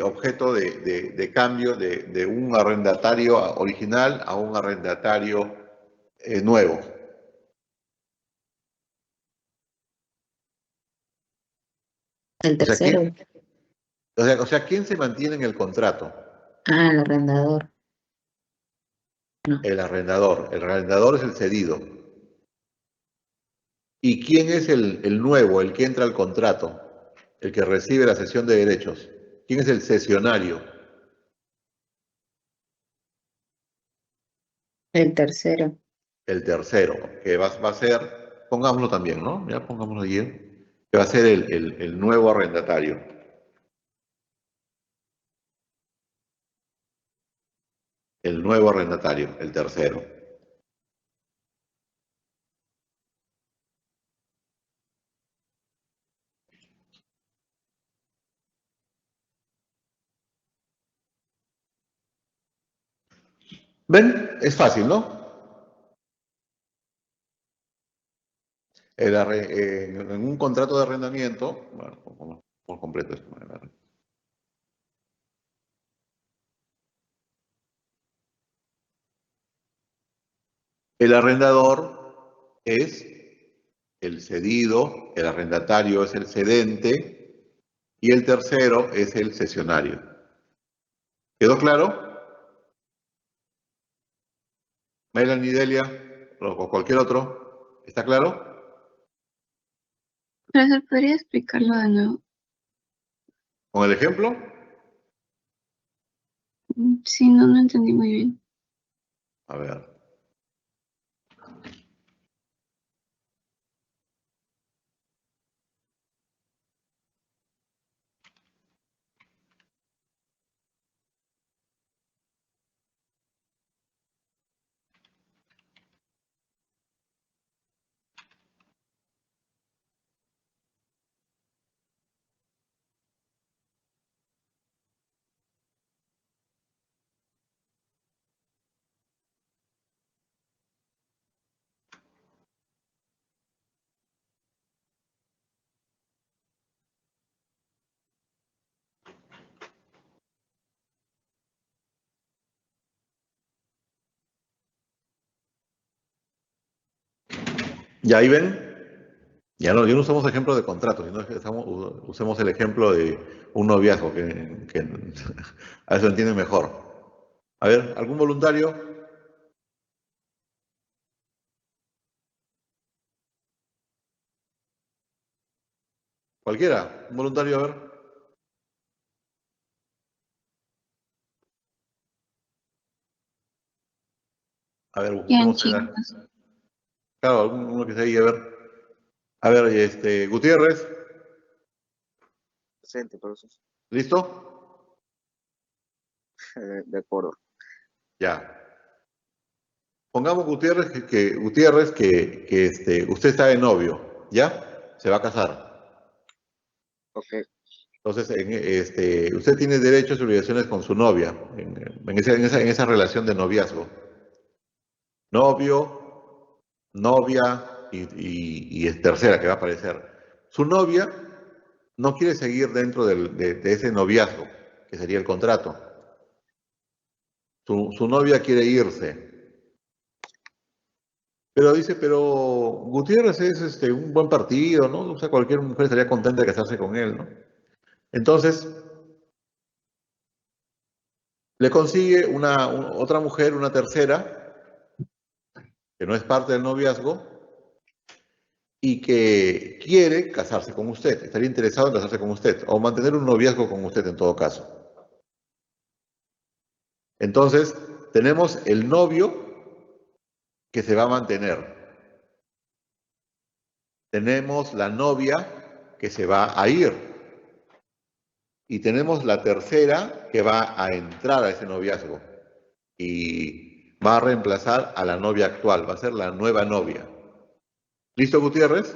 Speaker 1: objeto de cambio de un arrendatario original a un arrendatario nuevo?
Speaker 3: El
Speaker 1: O sea,
Speaker 3: tercero.
Speaker 1: O sea, ¿quién se mantiene en el contrato?
Speaker 3: Ah, el arrendador. No,
Speaker 1: El arrendador. El arrendador es el cedido. ¿Y quién es el nuevo, el que entra al contrato? El que recibe la cesión de derechos. ¿Quién es el cesionario?
Speaker 3: el tercero.
Speaker 1: El tercero, que va a ser, pongámoslo también, ¿no? Ya pongámoslo allí, que va a ser el nuevo arrendatario. El nuevo arrendatario, el tercero. ¿Ven? Es fácil, ¿no? En un contrato de arrendamiento, bueno, por completo esto. El arrendador es el cedido, el arrendatario es el cedente y el tercero es el cesionario. ¿Quedó claro? Melanie, Delia o cualquier otro. ¿Está claro?
Speaker 2: Profesor, ¿podría explicarlo de nuevo?
Speaker 1: ¿Con el ejemplo?
Speaker 2: Sí, no entendí muy bien.
Speaker 1: A ver. ¿Ya ahí ven? Ya no usamos ejemplo de contrato, sino que usemos el ejemplo de un noviazgo, que a eso entienden mejor. A ver, ¿algún voluntario? ¿Cualquiera? ¿Un voluntario? A ver. A ver,
Speaker 2: Bien,
Speaker 1: busquemos.
Speaker 2: chicos.
Speaker 1: Claro, alguno que esté ahí, a ver. A ver, Gutiérrez,
Speaker 5: Presente, profesor.
Speaker 1: ¿listo?
Speaker 5: De acuerdo.
Speaker 1: Ya. Pongamos Gutiérrez que usted está de novio, ¿ya? Se va a casar.
Speaker 5: Ok,
Speaker 1: Entonces, usted tiene derechos y obligaciones con su novia, en esa relación de noviazgo. Novio, novia y es tercera que va a aparecer. Su novia no quiere seguir dentro de ese noviazgo, que sería el contrato. Su novia quiere irse. Pero dice, pero Gutiérrez es un buen partido, ¿no? O sea, cualquier mujer estaría contenta de casarse con él, ¿no? Entonces, le consigue otra mujer, una tercera, que no es parte del noviazgo, y que quiere casarse con usted, estaría interesado en casarse con usted, o mantener un noviazgo con usted en todo caso. Entonces, tenemos el novio que se va a mantener. Tenemos la novia que se va a ir. Y tenemos la tercera que va a entrar a ese noviazgo y va a reemplazar a la novia actual, va a ser la nueva novia. ¿Listo, Gutiérrez?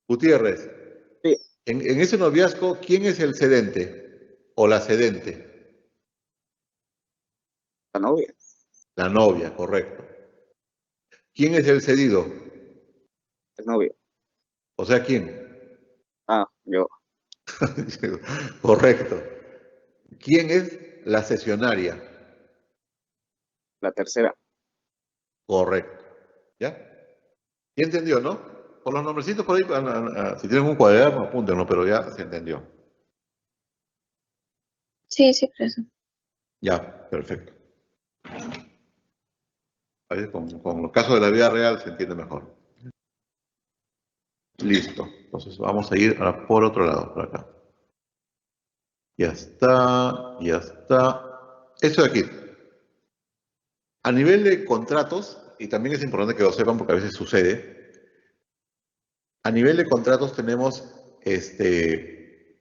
Speaker 1: Gutiérrez,
Speaker 5: sí,
Speaker 1: en ese noviazgo, ¿quién es el cedente o la cedente?
Speaker 5: la novia,
Speaker 1: La novia, correcto. ¿Quién es el cedido?
Speaker 5: el novio.
Speaker 1: O sea, ¿quién?
Speaker 5: Ah, yo,
Speaker 1: Correcto. ¿Quién es la cesionaria?
Speaker 5: la tercera.
Speaker 1: Correcto. ¿Ya? ¿Ya entendió, no? por los nombrecitos por ahí, si tienen un cuaderno, apúntenlo, pero ya se entendió.
Speaker 2: Sí, sí, profesor.
Speaker 1: Ya, perfecto. A ver, con los casos de la vida real se entiende mejor. Listo. Entonces vamos a ir ahora por otro lado, por acá. Ya está, ya está. Eso de aquí. A nivel de contratos, y también es importante que lo sepan porque a veces sucede, a nivel de contratos tenemos el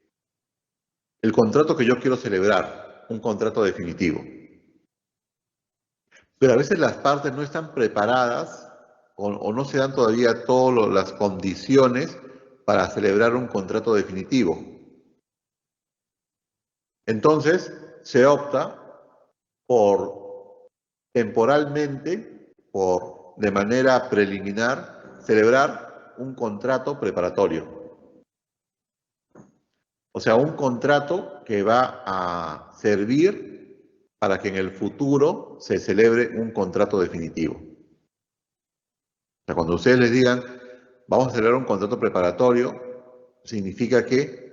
Speaker 1: contrato que yo quiero celebrar, un contrato definitivo. Pero a veces las partes no están preparadas o no se dan todavía todas las condiciones para celebrar un contrato definitivo. Entonces, se opta por temporalmente, de manera preliminar, celebrar un contrato preparatorio. O sea, un contrato que va a servir para que en el futuro se celebre un contrato definitivo. O sea, cuando ustedes les digan, vamos a celebrar un contrato preparatorio, significa que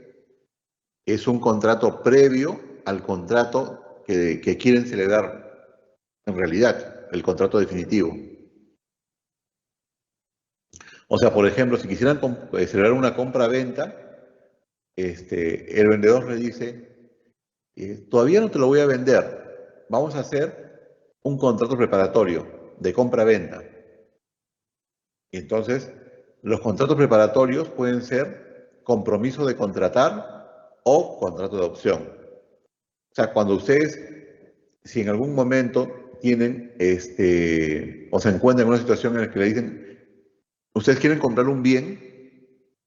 Speaker 1: es un contrato previo al contrato que quieren celebrar en realidad, el contrato definitivo. O sea, por ejemplo, si quisieran celebrar una compra-venta, el vendedor le dice, todavía no te lo voy a vender, vamos a hacer un contrato preparatorio de compra-venta. Y entonces, los contratos preparatorios pueden ser compromiso de contratar o contrato de opción. O sea, cuando ustedes, si en algún momento tienen, o se encuentran en una situación en la que le dicen, ustedes quieren comprar un bien,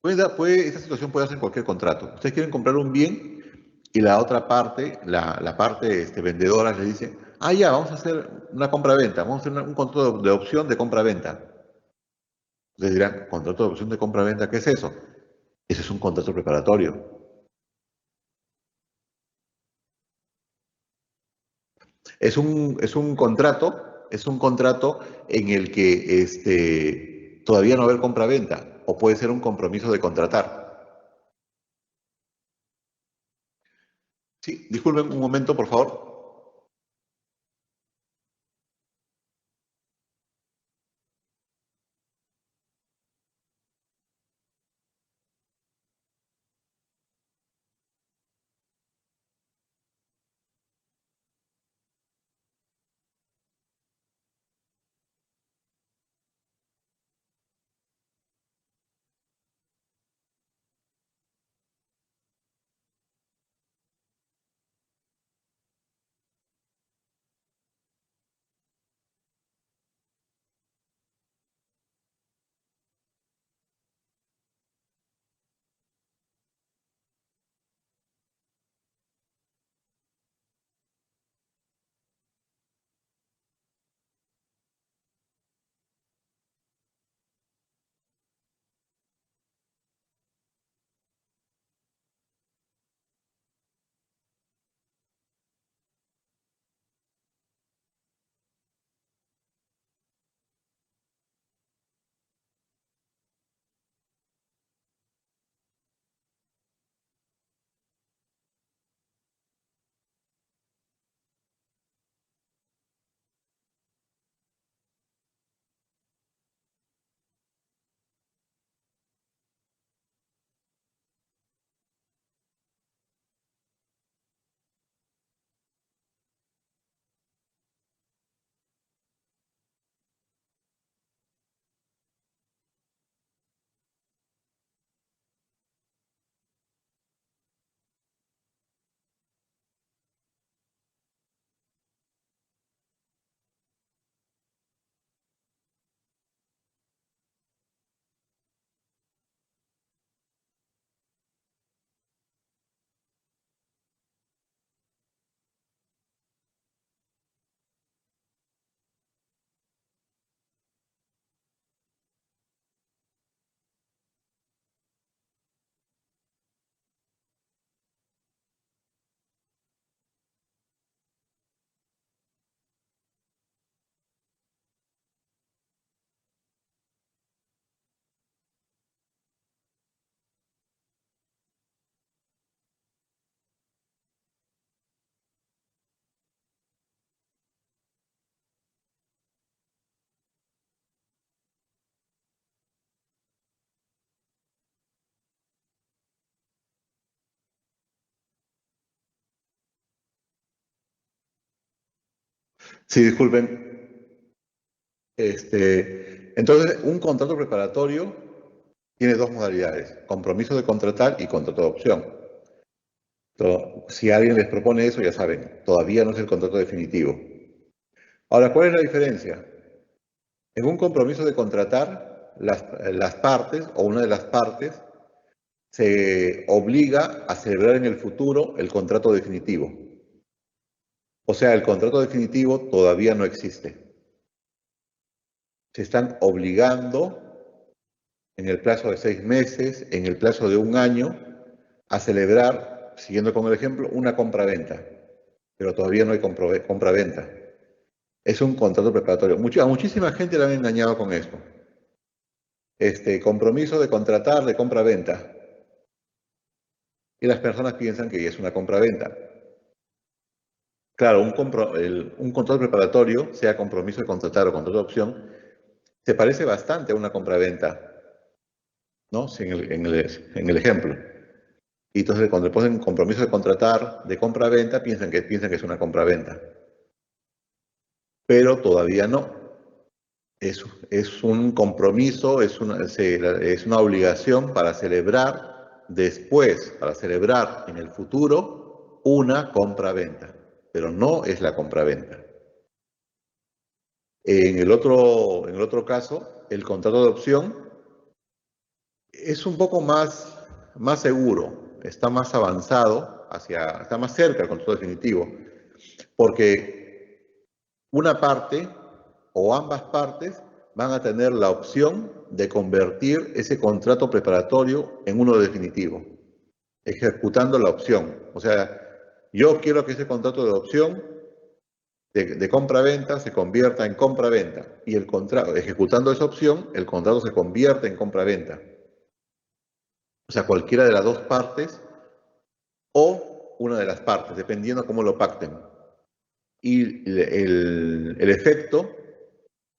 Speaker 1: esta situación puede hacer en cualquier contrato. Ustedes quieren comprar un bien y la otra parte, la parte vendedora le dice, ya, vamos a hacer una compra-venta, vamos a hacer un contrato de opción de compra-venta. Ustedes dirán, ¿contrato de opción de compra-venta qué es eso? Ese es un contrato preparatorio. Es un contrato en el que todavía no va a haber compra-venta, o puede ser un compromiso de contratar. Sí, disculpen un momento, por favor. Sí, disculpen. Entonces, un contrato preparatorio tiene dos modalidades, compromiso de contratar y contrato de opción. Si alguien les propone eso, ya saben, todavía no es el contrato definitivo. Ahora, ¿cuál es la diferencia? En un compromiso de contratar, las partes o una de las partes se obliga a celebrar en el futuro el contrato definitivo. O sea, el contrato definitivo todavía no existe. Se están obligando en el plazo de 6 meses, en el plazo de 1 año, a celebrar, siguiendo con el ejemplo, una compra-venta. Pero todavía no hay compra-venta. Es un contrato preparatorio. A muchísima gente le han engañado con esto. Compromiso de contratar, de compra-venta. Y las personas piensan que es una compra-venta. Claro, un contrato preparatorio, sea compromiso de contratar o contrato de opción, se parece bastante a una compra-venta, ¿no? En el ejemplo. Y entonces cuando le ponen compromiso de contratar, de compra-venta, piensan que es una compra-venta. Pero todavía no. Es un compromiso, es una obligación para celebrar después, para celebrar en el futuro, una compra-venta. Pero no es la compra-venta. En el otro caso, el contrato de opción es un poco más seguro, está más avanzado, está más cerca del contrato definitivo, porque una parte o ambas partes van a tener la opción de convertir ese contrato preparatorio en uno definitivo, ejecutando la opción. O sea, yo quiero que ese contrato de opción de compra-venta se convierta en compra-venta y ejecutando esa opción, el contrato se convierte en compra-venta. O sea, cualquiera de las dos partes o una de las partes, dependiendo cómo lo pacten. Y el efecto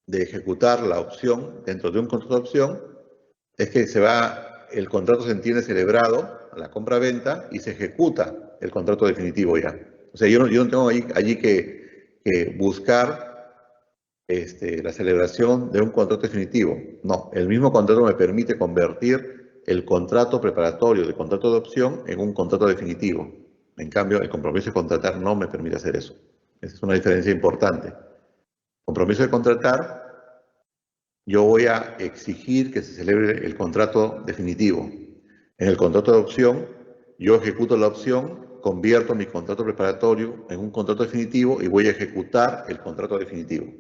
Speaker 1: de ejecutar la opción dentro de un contrato de opción es que el contrato se entiende celebrado, la compra-venta, y se ejecuta el contrato definitivo ya. O sea, yo no tengo allí que buscar la celebración de un contrato definitivo. No, el mismo contrato me permite convertir el contrato preparatorio de contrato de opción en un contrato definitivo. En cambio, el compromiso de contratar no me permite hacer eso. Esa es una diferencia importante. Compromiso de contratar, yo voy a exigir que se celebre el contrato definitivo. En el contrato de opción, yo ejecuto la opción, convierto mi contrato preparatorio en un contrato definitivo y voy a ejecutar el contrato definitivo.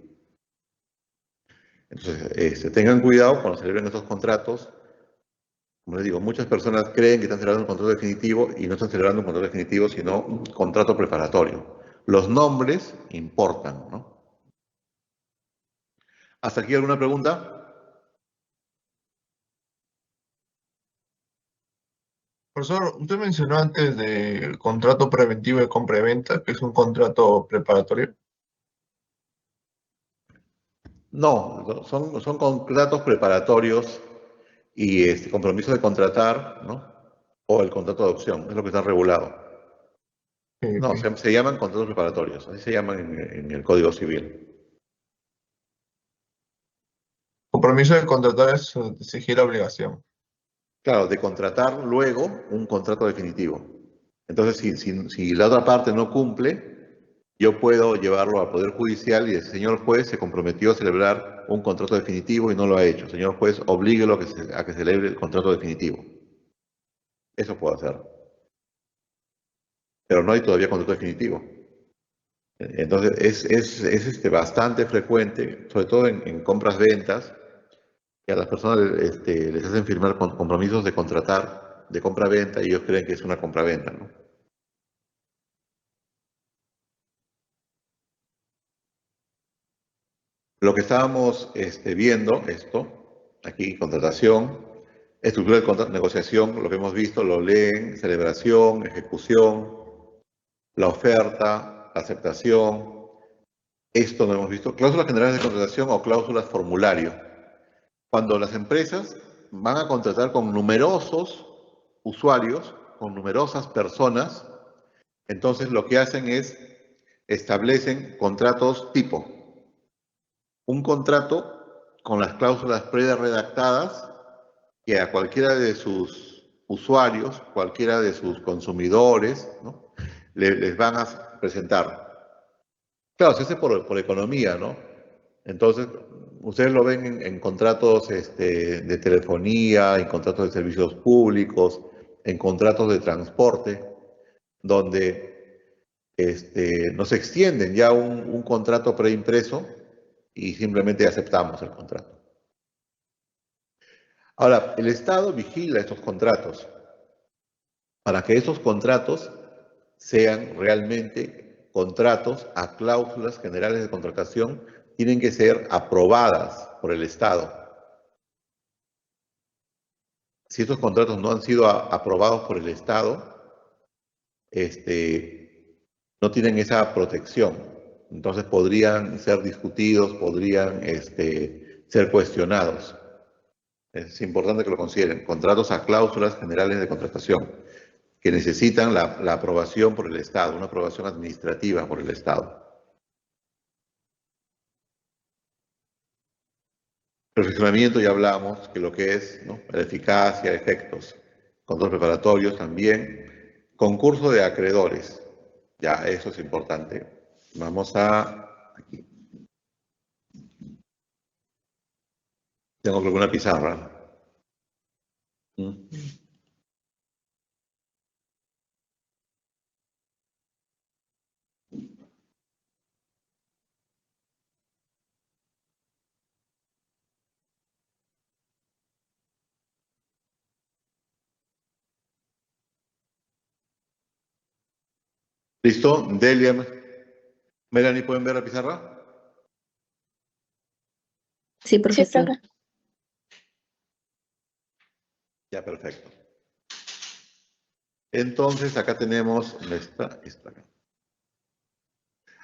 Speaker 1: Entonces, tengan cuidado cuando celebren estos contratos. Como les digo, muchas personas creen que están celebrando un contrato definitivo y no están celebrando un contrato definitivo, sino un contrato preparatorio. Los nombres importan, ¿no? ¿Hasta aquí alguna pregunta?
Speaker 4: Profesor, usted mencionó antes del contrato preventivo de compra y venta, que es un contrato preparatorio.
Speaker 1: No, son contratos preparatorios y compromiso de contratar, ¿no? O el contrato de opción, es lo que está regulado. No,
Speaker 4: Ok.
Speaker 1: se llaman contratos preparatorios, así se llaman en el Código Civil.
Speaker 4: Compromiso de contratar es exigir la obligación.
Speaker 1: Claro, de contratar luego un contrato definitivo. Entonces, si la otra parte no cumple, yo puedo llevarlo al Poder Judicial y decir, señor juez, se comprometió a celebrar un contrato definitivo y no lo ha hecho. Señor juez, oblíguelo a que celebre el contrato definitivo. Eso puedo hacer. Pero no hay todavía contrato definitivo. Entonces, es bastante frecuente, sobre todo en compras-ventas, que a las personas les hacen firmar compromisos de contratar, de compra-venta, y ellos creen que es una compra-venta, ¿no? Lo que estábamos viendo, aquí, contratación, estructura de contrato, negociación, lo que hemos visto, lo leen, celebración, ejecución, la oferta, la aceptación, esto no hemos visto, cláusulas generales de contratación o cláusulas formulario. Cuando las empresas van a contratar con numerosos usuarios, con numerosas personas, entonces lo que hacen es establecen contratos tipo. Un contrato con las cláusulas predredactadas que a cualquiera de sus usuarios, cualquiera de sus consumidores, ¿no? les van a presentar. Claro, se hace por economía, ¿no? Entonces, ustedes lo ven en contratos de telefonía, en contratos de servicios públicos, en contratos de transporte, donde nos extienden ya un contrato preimpreso y simplemente aceptamos el contrato. Ahora, el Estado vigila estos contratos para que esos contratos sean realmente contratos a cláusulas generales de contratación, tienen que ser aprobadas por el Estado. Si estos contratos no han sido aprobados por el Estado, no tienen esa protección. Entonces podrían ser discutidos, podrían ser cuestionados. Es importante que lo consideren. Contratos a cláusulas generales de contratación, que necesitan la aprobación por el Estado, una aprobación administrativa por el Estado. Perfeccionamiento ya hablamos, que lo que es, ¿no? La eficacia, efectos. Controles preparatorios también. Concurso de acreedores. Ya, eso es importante. Vamos a... aquí. Tengo alguna pizarra. ¿Listo? Delia, Melanie, ¿pueden ver la pizarra?
Speaker 3: Sí, profesor.
Speaker 2: profe.
Speaker 1: Ya, perfecto. Entonces, acá tenemos, esta acá.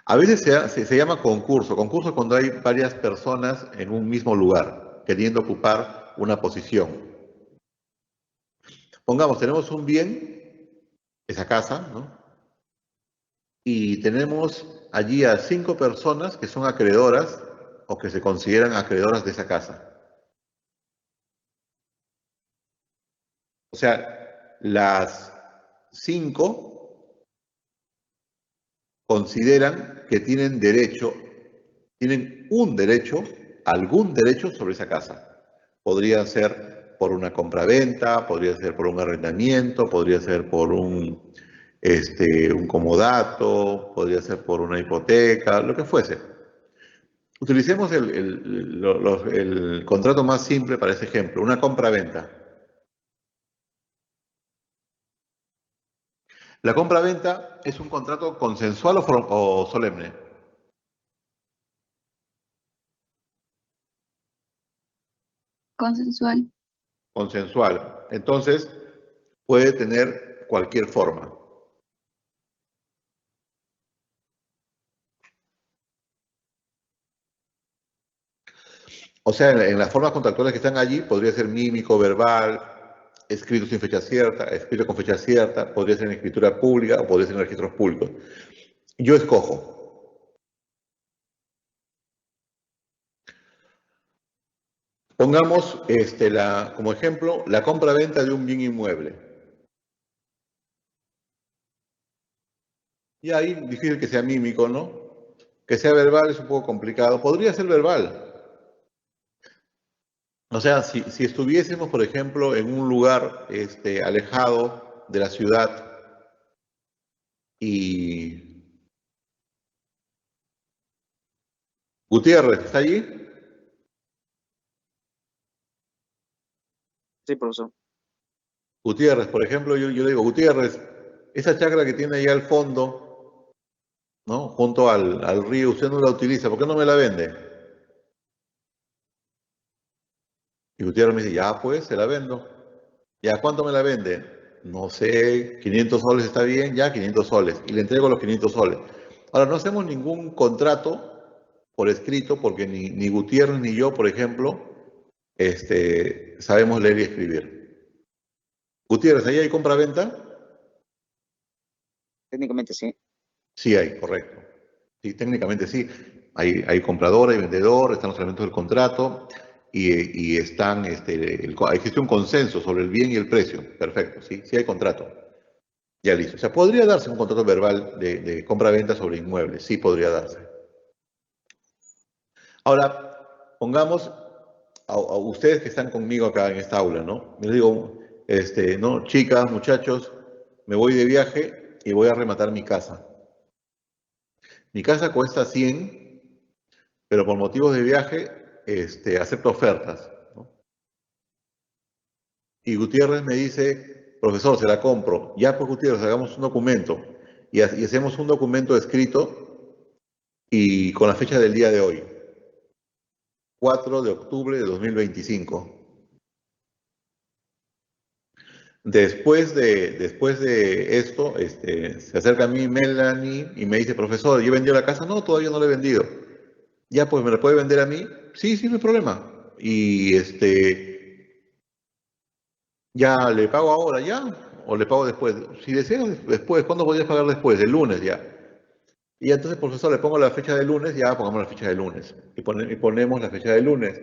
Speaker 1: A veces se llama concurso. Concurso cuando hay varias personas en un mismo lugar, queriendo ocupar una posición. Pongamos, tenemos un bien, esa casa, ¿no? Y tenemos allí a 5 personas que son acreedoras o que se consideran acreedoras de esa casa. O sea, las 5 consideran que tienen derecho, tienen un derecho, algún derecho sobre esa casa. Podría ser por una compraventa, podría ser por un arrendamiento, podría ser por un comodato, podría ser por una hipoteca, lo que fuese. Utilicemos el contrato más simple para ese ejemplo, una compra-venta. ¿La compra-venta es un contrato consensual o solemne?
Speaker 2: Consensual.
Speaker 1: Consensual. Entonces, puede tener cualquier forma. O sea, en las formas contractuales que están allí, podría ser mímico, verbal, escrito sin fecha cierta, escrito con fecha cierta, podría ser en escritura pública o podría ser en registros públicos. Yo escojo. Pongamos como ejemplo la compra-venta de un bien inmueble. Y ahí difícil que sea mímico, ¿no? Que sea verbal es un poco complicado. Podría ser verbal. O sea, si estuviésemos, por ejemplo, en un lugar alejado de la ciudad y... Gutiérrez, ¿está allí?
Speaker 5: Sí, profesor.
Speaker 1: Gutiérrez, por ejemplo, yo le digo, Gutiérrez, esa chacra que tiene allá al fondo, ¿no? Junto al río, usted no la utiliza, ¿por qué no me la vende? Y Gutiérrez me dice, ya pues, se la vendo. ¿Ya cuánto me la vende? No sé, 500 soles está bien, ya 500 soles. Y le entrego los 500 soles. Ahora, no hacemos ningún contrato por escrito porque ni Gutiérrez ni yo, por ejemplo, sabemos leer y escribir. Gutiérrez, ¿ahí hay compra-venta?
Speaker 5: Técnicamente sí.
Speaker 1: Sí hay, correcto. Sí, técnicamente sí. Hay comprador, hay vendedor, están los elementos del contrato y están, existe un consenso sobre el bien y el precio. Perfecto, sí, sí hay contrato. Ya listo. O sea, podría darse un contrato verbal de compra-venta sobre inmuebles, sí podría darse. Ahora, pongamos a ustedes que están conmigo acá en esta aula, ¿no? Les digo, no, chicas, muchachos, me voy de viaje y voy a rematar mi casa. Mi casa cuesta 100, pero por motivos de viaje, acepto ofertas, ¿no? Y Gutiérrez me dice, profesor, se la compro. Ya, pues Gutiérrez, hagamos un documento. Y hacemos un documento escrito y con la fecha del día de hoy. 4 de octubre de 2025. Después de esto, se acerca a mí Melanie y me dice, profesor, ¿yo vendí la casa? No, todavía no la he vendido. Ya, pues, ¿me la puede vender a mí? Sí, sí, no hay problema. Y ya le pago ahora, ya, o le pago después. Si deseas, después, ¿cuándo podrías pagar después? El lunes ya. Y entonces, profesor, le pongo la fecha del lunes, ya pongamos la fecha del lunes. Y ponemos la fecha del lunes,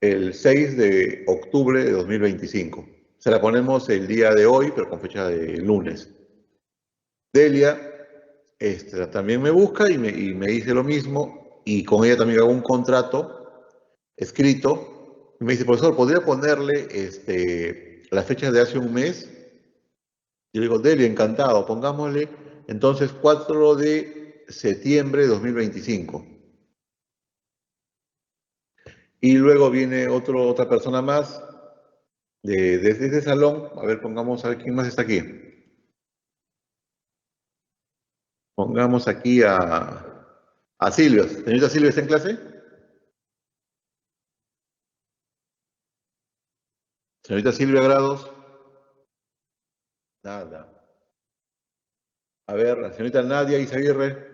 Speaker 1: el 6 de octubre de 2025. Se la ponemos el día de hoy, pero con fecha de lunes. Delia también me busca y me dice lo mismo, y con ella también hago un contrato escrito. Y me dice, profesor, ¿podría ponerle la fecha de hace un mes? Yo le digo, Delia, encantado, pongámosle entonces 4 de septiembre de 2025. Y luego viene otra persona más desde ese salón. A ver, pongamos a ver quién más está aquí. Pongamos aquí a Silvia. Señorita Silvia, ¿está en clase? Señorita Silvia Grados. Nada. A ver, la señorita Nadia Izaguirre.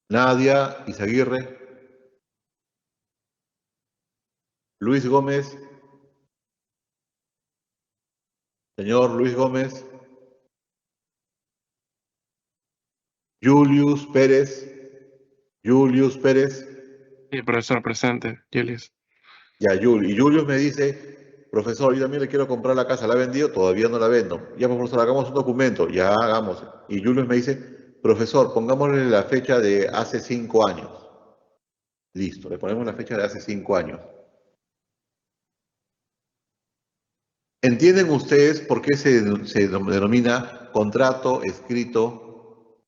Speaker 1: Nadia Izaguirre. Luis Gómez. Señor Luis Gómez. Julius Pérez. Julius Pérez.
Speaker 6: Sí, profesor, presente, Julius.
Speaker 1: Ya, Julius. Y Julius me dice, profesor, yo también le quiero comprar la casa. ¿La ha vendido? Todavía no la vendo. Ya, pues, profesor, hagamos un documento. Ya, hagamos. Y Julius me dice, profesor, pongámosle la fecha de hace 5 años. Listo, le ponemos la fecha de hace 5 años. ¿Entienden ustedes por qué se denomina contrato escrito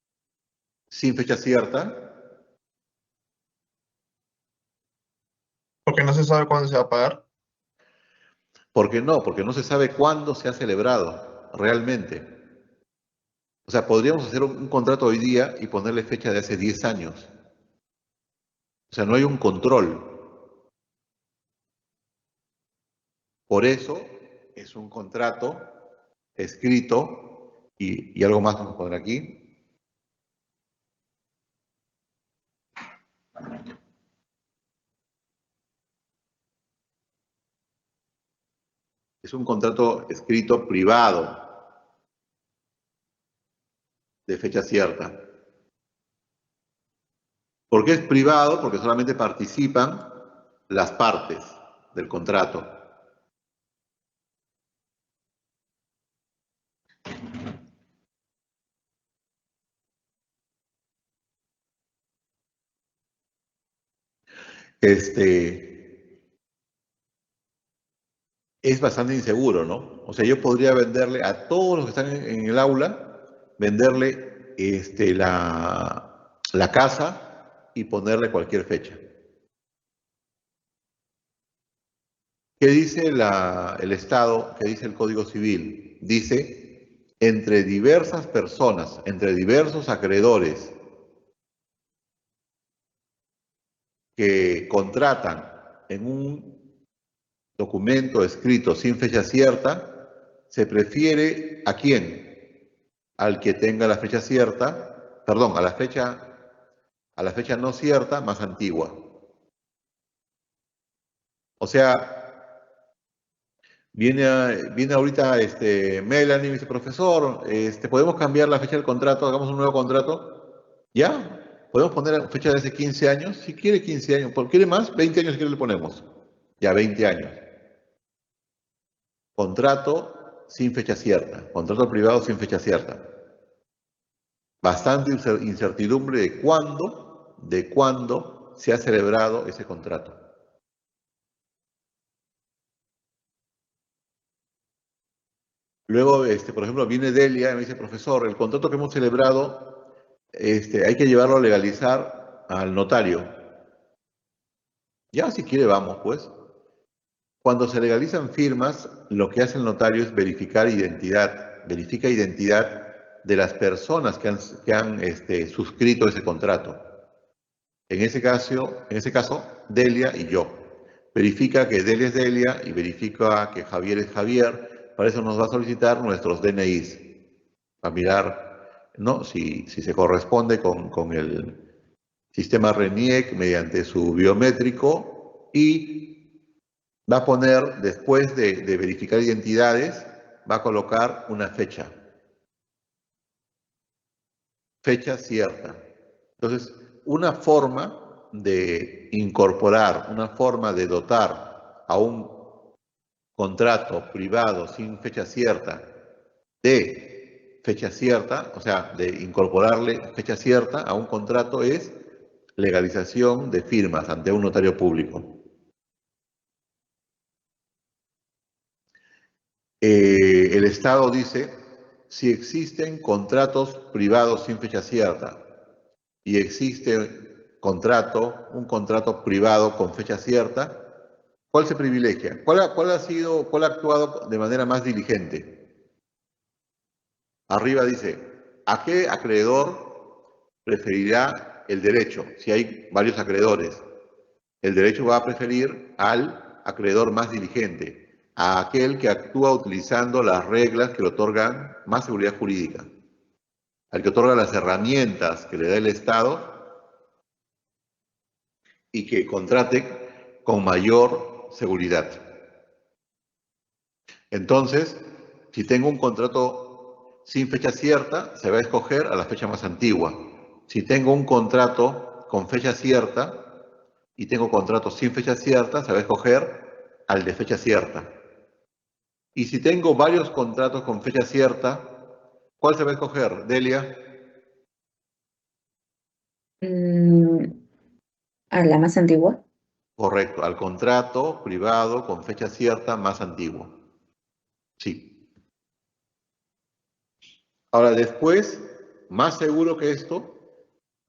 Speaker 1: sin fecha cierta?
Speaker 4: Porque no se sabe cuándo se va a pagar.
Speaker 1: Porque no se sabe cuándo se ha celebrado realmente. O sea, podríamos hacer un contrato hoy día y ponerle fecha de hace 10 años. O sea, no hay un control. Por eso es un contrato escrito y algo más vamos a poner aquí. Es un contrato escrito privado de fecha cierta. ¿Por qué es privado? Porque solamente participan las partes del contrato. Es bastante inseguro, ¿no? O sea, yo podría venderle a todos los que están en el aula, venderle la casa y ponerle cualquier fecha. ¿Qué dice el Estado? ¿Qué dice el Código Civil? Dice, entre diversas personas, entre diversos acreedores que contratan en un documento escrito sin fecha cierta, se prefiere ¿a quién? Al que tenga la fecha cierta, perdón, a la fecha no cierta más antigua. O sea, Viene ahorita Melanie, me dice, profesor, ¿podemos cambiar la fecha del contrato? Hagamos un nuevo contrato. ¿Ya? ¿Podemos poner fecha de hace 15 años? Si quiere 15 años. ¿Quiere más? 20 años si quiere le ponemos. Ya, 20 años. Contrato sin fecha cierta. Contrato privado sin fecha cierta. Bastante incertidumbre de cuándo se ha celebrado ese contrato. Luego, por ejemplo, viene Delia y me dice, profesor, el contrato que hemos celebrado, hay que llevarlo a legalizar al notario. Ya, si quiere, vamos, pues. Cuando se legalizan firmas, lo que hace el notario es verificar identidad. Verifica identidad de las personas que han suscrito ese contrato. En ese caso, Delia y yo. Verifica que Delia es Delia y verifica que Javier es Javier. Para eso nos va a solicitar nuestros DNIs, para mirar, ¿no?, si se corresponde con el sistema RENIEC mediante su biométrico, y va a poner, después de verificar identidades, va a colocar una fecha. Fecha cierta. Entonces, una forma de incorporar, una forma de dotar a un contrato privado sin fecha cierta de fecha cierta, o sea, de incorporarle fecha cierta a un contrato, es legalización de firmas ante un notario público. El Estado dice, si existen contratos privados sin fecha cierta y existe un contrato privado con fecha cierta, ¿cuál se privilegia? ¿Cuál ha actuado de manera más diligente? Arriba dice, ¿a qué acreedor preferirá el derecho? Si hay varios acreedores, el derecho va a preferir al acreedor más diligente, a aquel que actúa utilizando las reglas que le otorgan más seguridad jurídica, al que otorga las herramientas que le da el Estado y que contrate con mayor seguridad. Entonces, si tengo un contrato sin fecha cierta, se va a escoger a la fecha más antigua. Si tengo un contrato con fecha cierta y tengo contratos sin fecha cierta, se va a escoger al de fecha cierta. Y si tengo varios contratos con fecha cierta, ¿cuál se va a escoger, Delia?
Speaker 3: ¿A la más antigua?
Speaker 1: Correcto, al contrato privado con fecha cierta más antiguo. Sí. Ahora, después, más seguro que esto,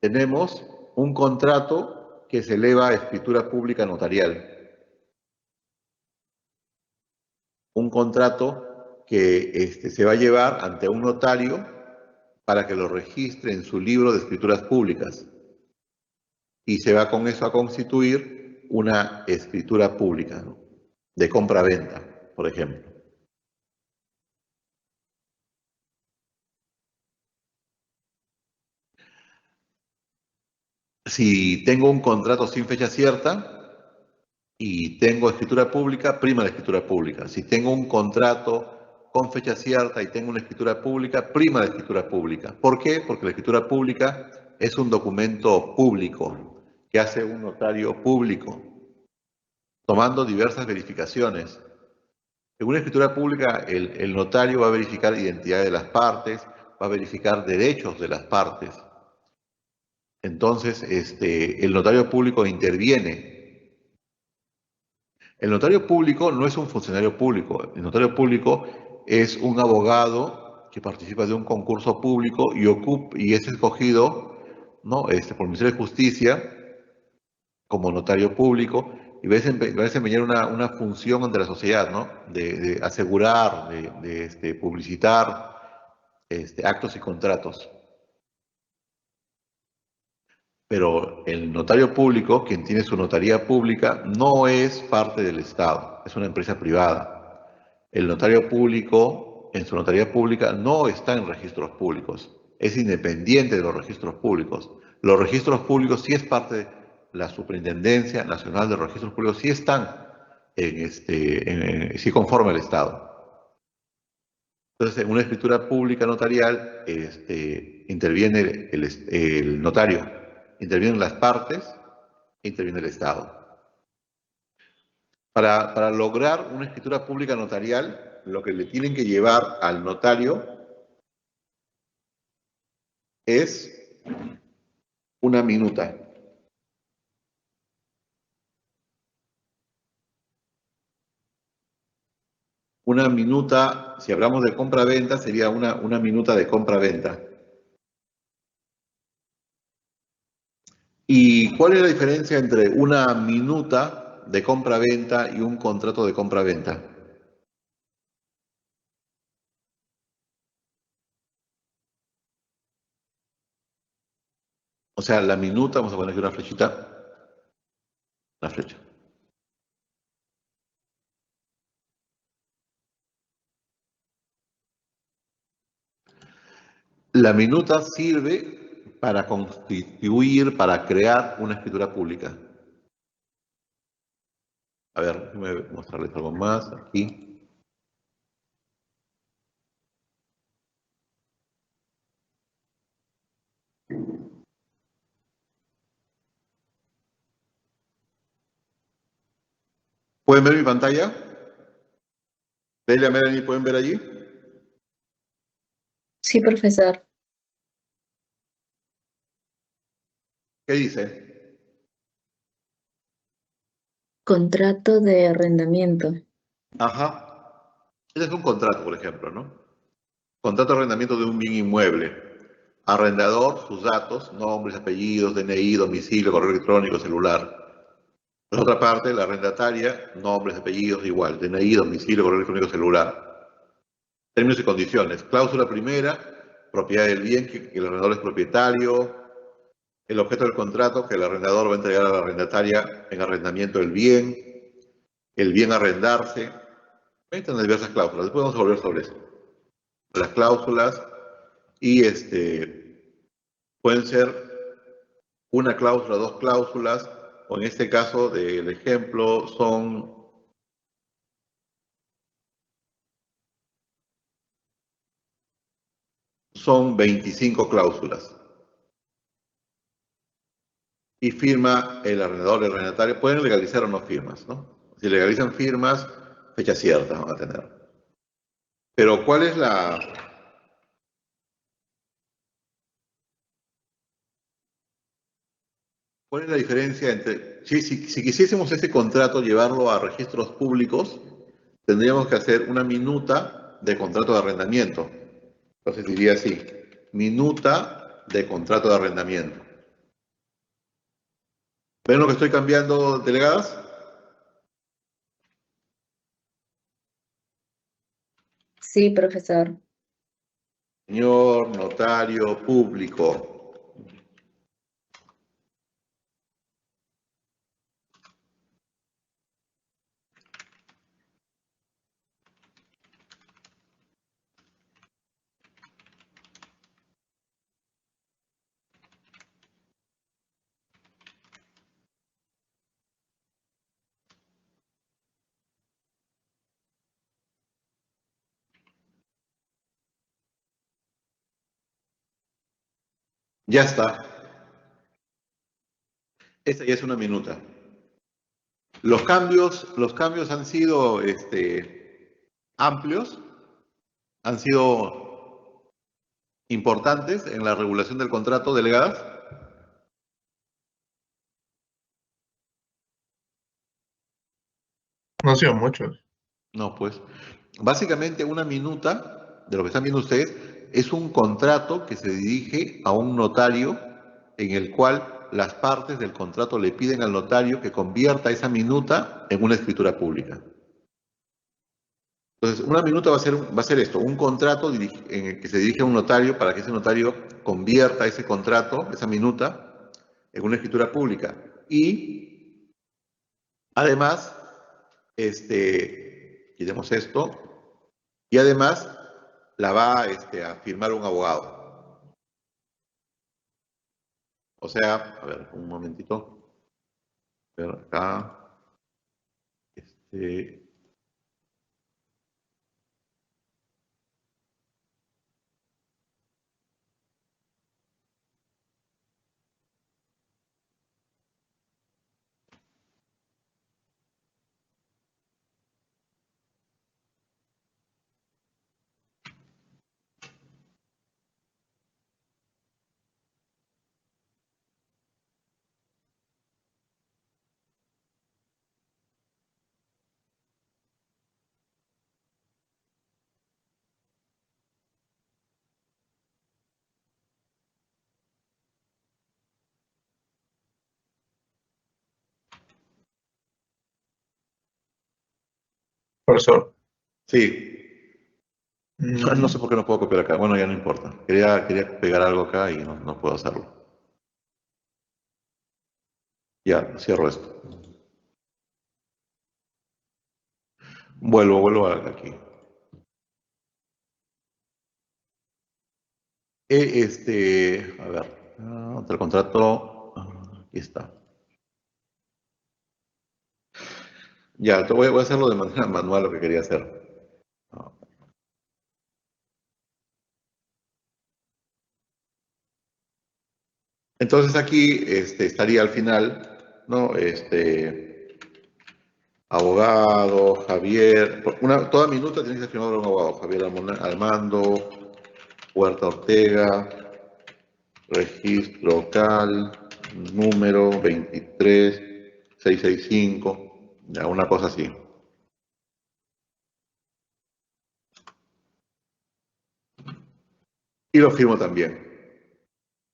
Speaker 1: tenemos un contrato que se eleva a escritura pública notarial. Un contrato que se va a llevar ante un notario para que lo registre en su libro de escrituras públicas. Y se va con eso a constituir una escritura pública, ¿no?, de compra-venta, por ejemplo. Si tengo un contrato sin fecha cierta y tengo escritura pública, prima la escritura pública. Si tengo un contrato con fecha cierta y tengo una escritura pública, prima la escritura pública. ¿Por qué? Porque la escritura pública es un documento público que hace un notario público, tomando diversas verificaciones. En una escritura pública, el notario va a verificar identidad de las partes, va a verificar derechos de las partes. Entonces, el notario público interviene. El notario público no es un funcionario público. El notario público es un abogado que participa de un concurso público y es escogido, ¿no?, por el Ministerio de Justicia como notario público, y va a desempeñar una función ante la sociedad, ¿no?, de asegurar, de publicitar actos y contratos. Pero el notario público, quien tiene su notaría pública, no es parte del Estado, es una empresa privada. El notario público, en su notaría pública, no está en registros públicos, es independiente de los registros públicos. Los registros públicos sí es parte de la Superintendencia Nacional de Registros Públicos, sí están sí conforma el Estado. Entonces, en una escritura pública notarial, interviene el notario, intervienen las partes e interviene el Estado. Para lograr una escritura pública notarial, lo que le tienen que llevar al notario es una minuta. Una minuta, si hablamos de compra-venta, sería una minuta de compra-venta. ¿Y cuál es la diferencia entre una minuta de compra-venta y un contrato de compra-venta? O sea, la minuta, vamos a poner aquí una flechita, la flecha. La minuta sirve para constituir, para crear una escritura pública. A ver, déjenme mostrarles algo más aquí. ¿Pueden ver mi pantalla? Delia, Melanie, ¿pueden ver allí?
Speaker 3: Sí, profesor.
Speaker 1: ¿Qué dice?
Speaker 3: Contrato de arrendamiento.
Speaker 1: Ajá. Este es un contrato, por ejemplo, ¿no? Contrato de arrendamiento de un bien inmueble. Arrendador, sus datos, nombres, apellidos, DNI, domicilio, correo electrónico, celular. Por otra parte, la arrendataria, nombres, apellidos, igual, DNI, domicilio, correo electrónico, celular. Términos y condiciones. Cláusula primera, propiedad del bien, que el arrendador es propietario. El objeto del contrato, que el arrendador va a entregar a la arrendataria en arrendamiento del bien. El bien a arrendarse. Ahí están diversas cláusulas. Después vamos a volver sobre eso. Las cláusulas y pueden ser una cláusula, dos cláusulas, o en este caso del ejemplo son 25 cláusulas. Y firma el arrendador y el arrendatario. Pueden legalizar o no firmas, ¿no? Si legalizan firmas, fecha cierta van a tener. Pero ¿cuál es la diferencia entre... Si quisiésemos este contrato llevarlo a registros públicos, tendríamos que hacer una minuta de contrato de arrendamiento. Entonces diría así, minuta de contrato de arrendamiento. ¿Ven lo que estoy cambiando, delegadas?
Speaker 3: Sí, profesor.
Speaker 1: Señor notario público. Ya está. Esta ya es una minuta. Los cambios han sido amplios, han sido importantes en la regulación del contrato, delegadas.
Speaker 4: No han sido muchos.
Speaker 1: No, pues. Básicamente una minuta, de lo que están viendo ustedes, es un contrato que se dirige a un notario en el cual las partes del contrato le piden al notario que convierta esa minuta en una escritura pública. Entonces, una minuta va a ser esto, un contrato en el que se dirige a un notario para que ese notario convierta ese contrato, esa minuta, en una escritura pública. Y, además, quitemos esto, y además la va a firmar un abogado. O sea, a ver, un momentito. A ver, acá.
Speaker 4: Profesor.
Speaker 1: Sí. No sé por qué no puedo copiar acá. Bueno, ya no importa. Quería pegar algo acá y no puedo hacerlo. Ya, cierro esto. Vuelvo aquí. A ver, el contrato, aquí está. Ya, voy a hacerlo de manera manual lo que quería hacer. Entonces aquí estaría al final, ¿no? Abogado, Javier, toda minuta tiene que ser firmado por un abogado. Javier Armando, Huerta Ortega, registro local, número 23665, ya, una cosa así. Y lo firmo también.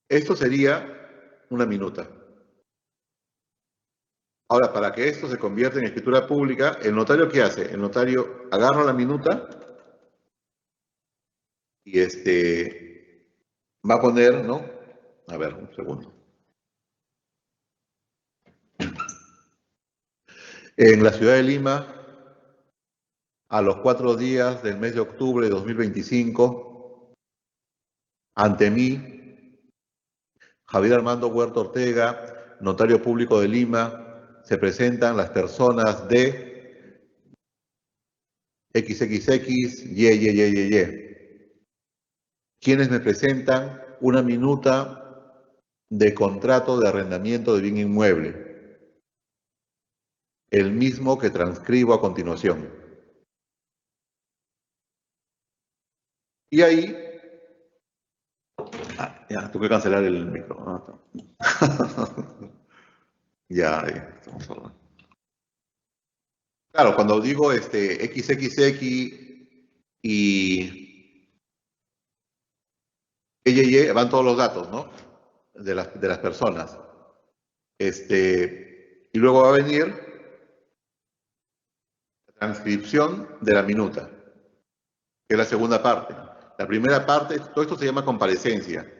Speaker 1: Esto sería una minuta. Ahora, para que esto se convierta en escritura pública, ¿el notario qué hace? El notario agarra la minuta y va a poner, ¿no? A ver, un segundo. En la ciudad de Lima, a los 4 días del mes de octubre de 2025, ante mí, Javier Armando Huerta Ortega, notario público de Lima, se presentan las personas de XXX, Y. Quienes me presentan una minuta de contrato de arrendamiento de bien inmueble, el mismo que transcribo a continuación. Y ahí, ya, tengo que cancelar el micro. Ya, ahí, estamos hablando. Claro, cuando digo XXX y Y, van todos los datos, ¿no? De las personas. Y luego va a venir la transcripción de la minuta, que es la segunda parte. La primera parte, todo esto se llama comparecencia.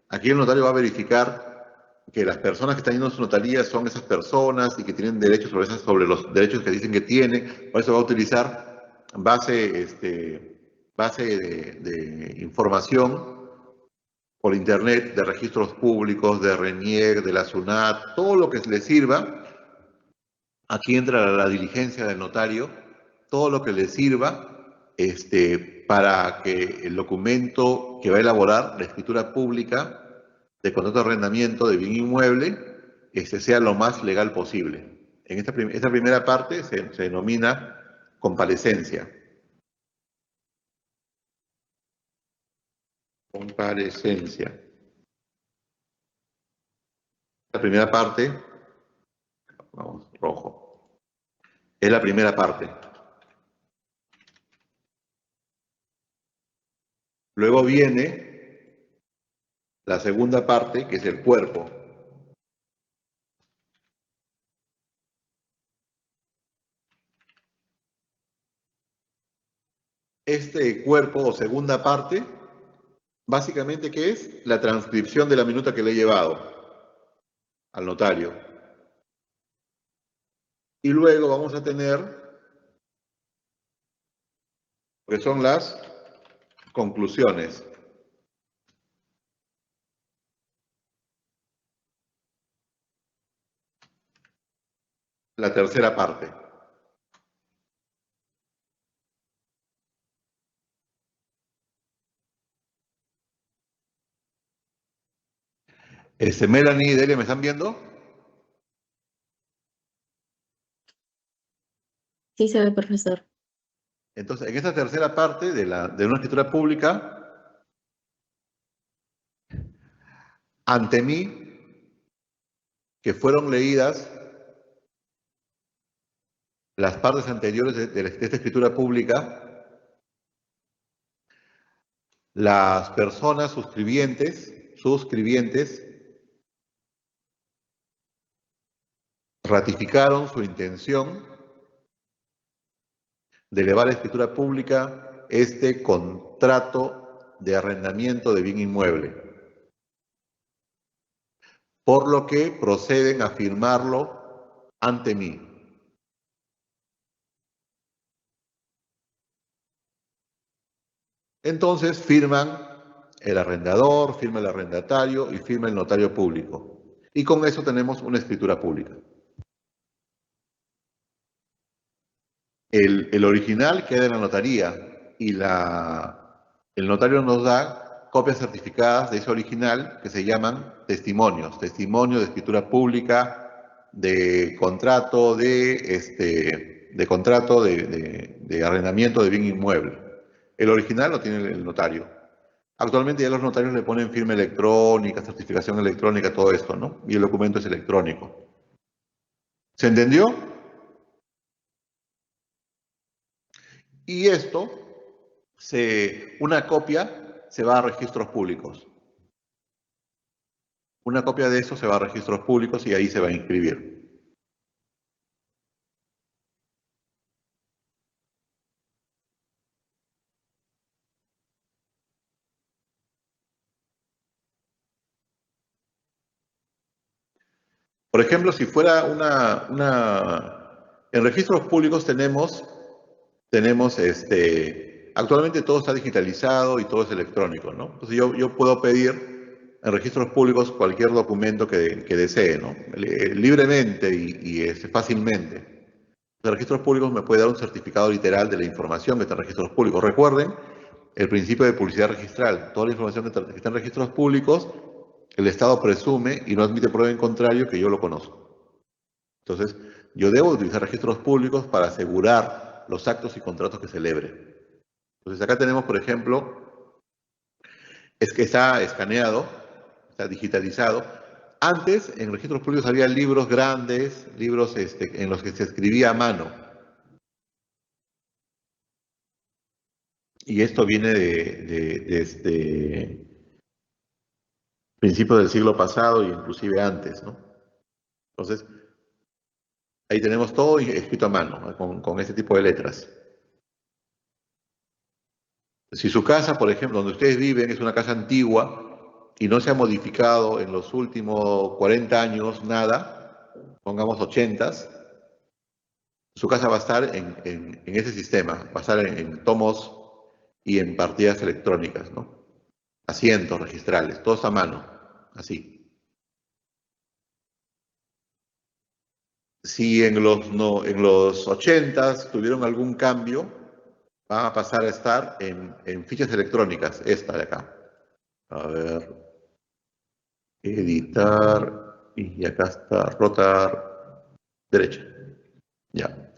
Speaker 1: Aquí el notario va a verificar que las personas que están yendo a su notaría son esas personas y que tienen derechos sobre los derechos que dicen que tienen. Por eso va a utilizar base de información por internet, de registros públicos, de RENIEC, de la SUNAT, todo lo que le sirva. Aquí entra la diligencia del notario, todo lo que le sirva para que el documento que va a elaborar, la escritura pública de contrato de arrendamiento de bien inmueble, sea lo más legal posible. En esta primera parte se denomina comparecencia. Comparecencia. La primera parte, vamos, rojo, es la primera parte. Luego viene la segunda parte, que es el cuerpo. Este cuerpo o segunda parte, básicamente, ¿qué es? La transcripción de la minuta que le he llevado al notario. Y luego vamos a tener lo que son las conclusiones. La tercera parte. Melanie y Delia, ¿me están viendo?
Speaker 3: Sí se ve, profesor.
Speaker 1: Entonces, en esta tercera parte de una escritura pública, ante mí, que fueron leídas las partes anteriores de esta escritura pública, las personas suscribientes, ratificaron su intención de elevar a escritura pública este contrato de arrendamiento de bien inmueble, por lo que proceden a firmarlo ante mí. Entonces firman el arrendador, firma el arrendatario y firma el notario público. Y con eso tenemos una escritura pública. El original queda en la notaría y el notario nos da copias certificadas de ese original que se llaman testimonios. Testimonio de escritura pública, de contrato de arrendamiento de bien inmueble. El original lo tiene el notario. Actualmente ya los notarios le ponen firma electrónica, certificación electrónica, todo esto, ¿no? Y el documento es electrónico. ¿Se entendió? Y esto, una copia se va a registros públicos. Una copia de eso se va a registros públicos y ahí se va a inscribir. Por ejemplo, si fuera en registros públicos actualmente todo está digitalizado y todo es electrónico, ¿no? Entonces yo puedo pedir en registros públicos cualquier documento que desee, ¿no? Libremente y fácilmente. En registros públicos me puede dar un certificado literal de la información que está en registros públicos. Recuerden el principio de publicidad registral. Toda la información que está en registros públicos, el Estado presume y no admite prueba en contrario que yo lo conozco. Entonces, yo debo utilizar registros públicos para asegurar los actos y contratos que celebre. Entonces, acá tenemos, por ejemplo, es que está escaneado, está digitalizado. Antes, en registros públicos había libros grandes, libros en los que se escribía a mano. Y esto viene de principios del siglo pasado e inclusive antes, ¿no? Entonces, ahí tenemos todo escrito a mano, ¿no? con este tipo de letras. Si su casa, por ejemplo, donde ustedes viven, es una casa antigua y no se ha modificado en los últimos 40 años nada, pongamos 80s, su casa va a estar en ese sistema, va a estar en tomos y en partidas electrónicas, ¿no? Asientos registrales, todos a mano, así. Si en los 80s tuvieron algún cambio, van a pasar a estar en fichas electrónicas, esta de acá. A ver, editar, y acá está, rotar, derecha. Ya.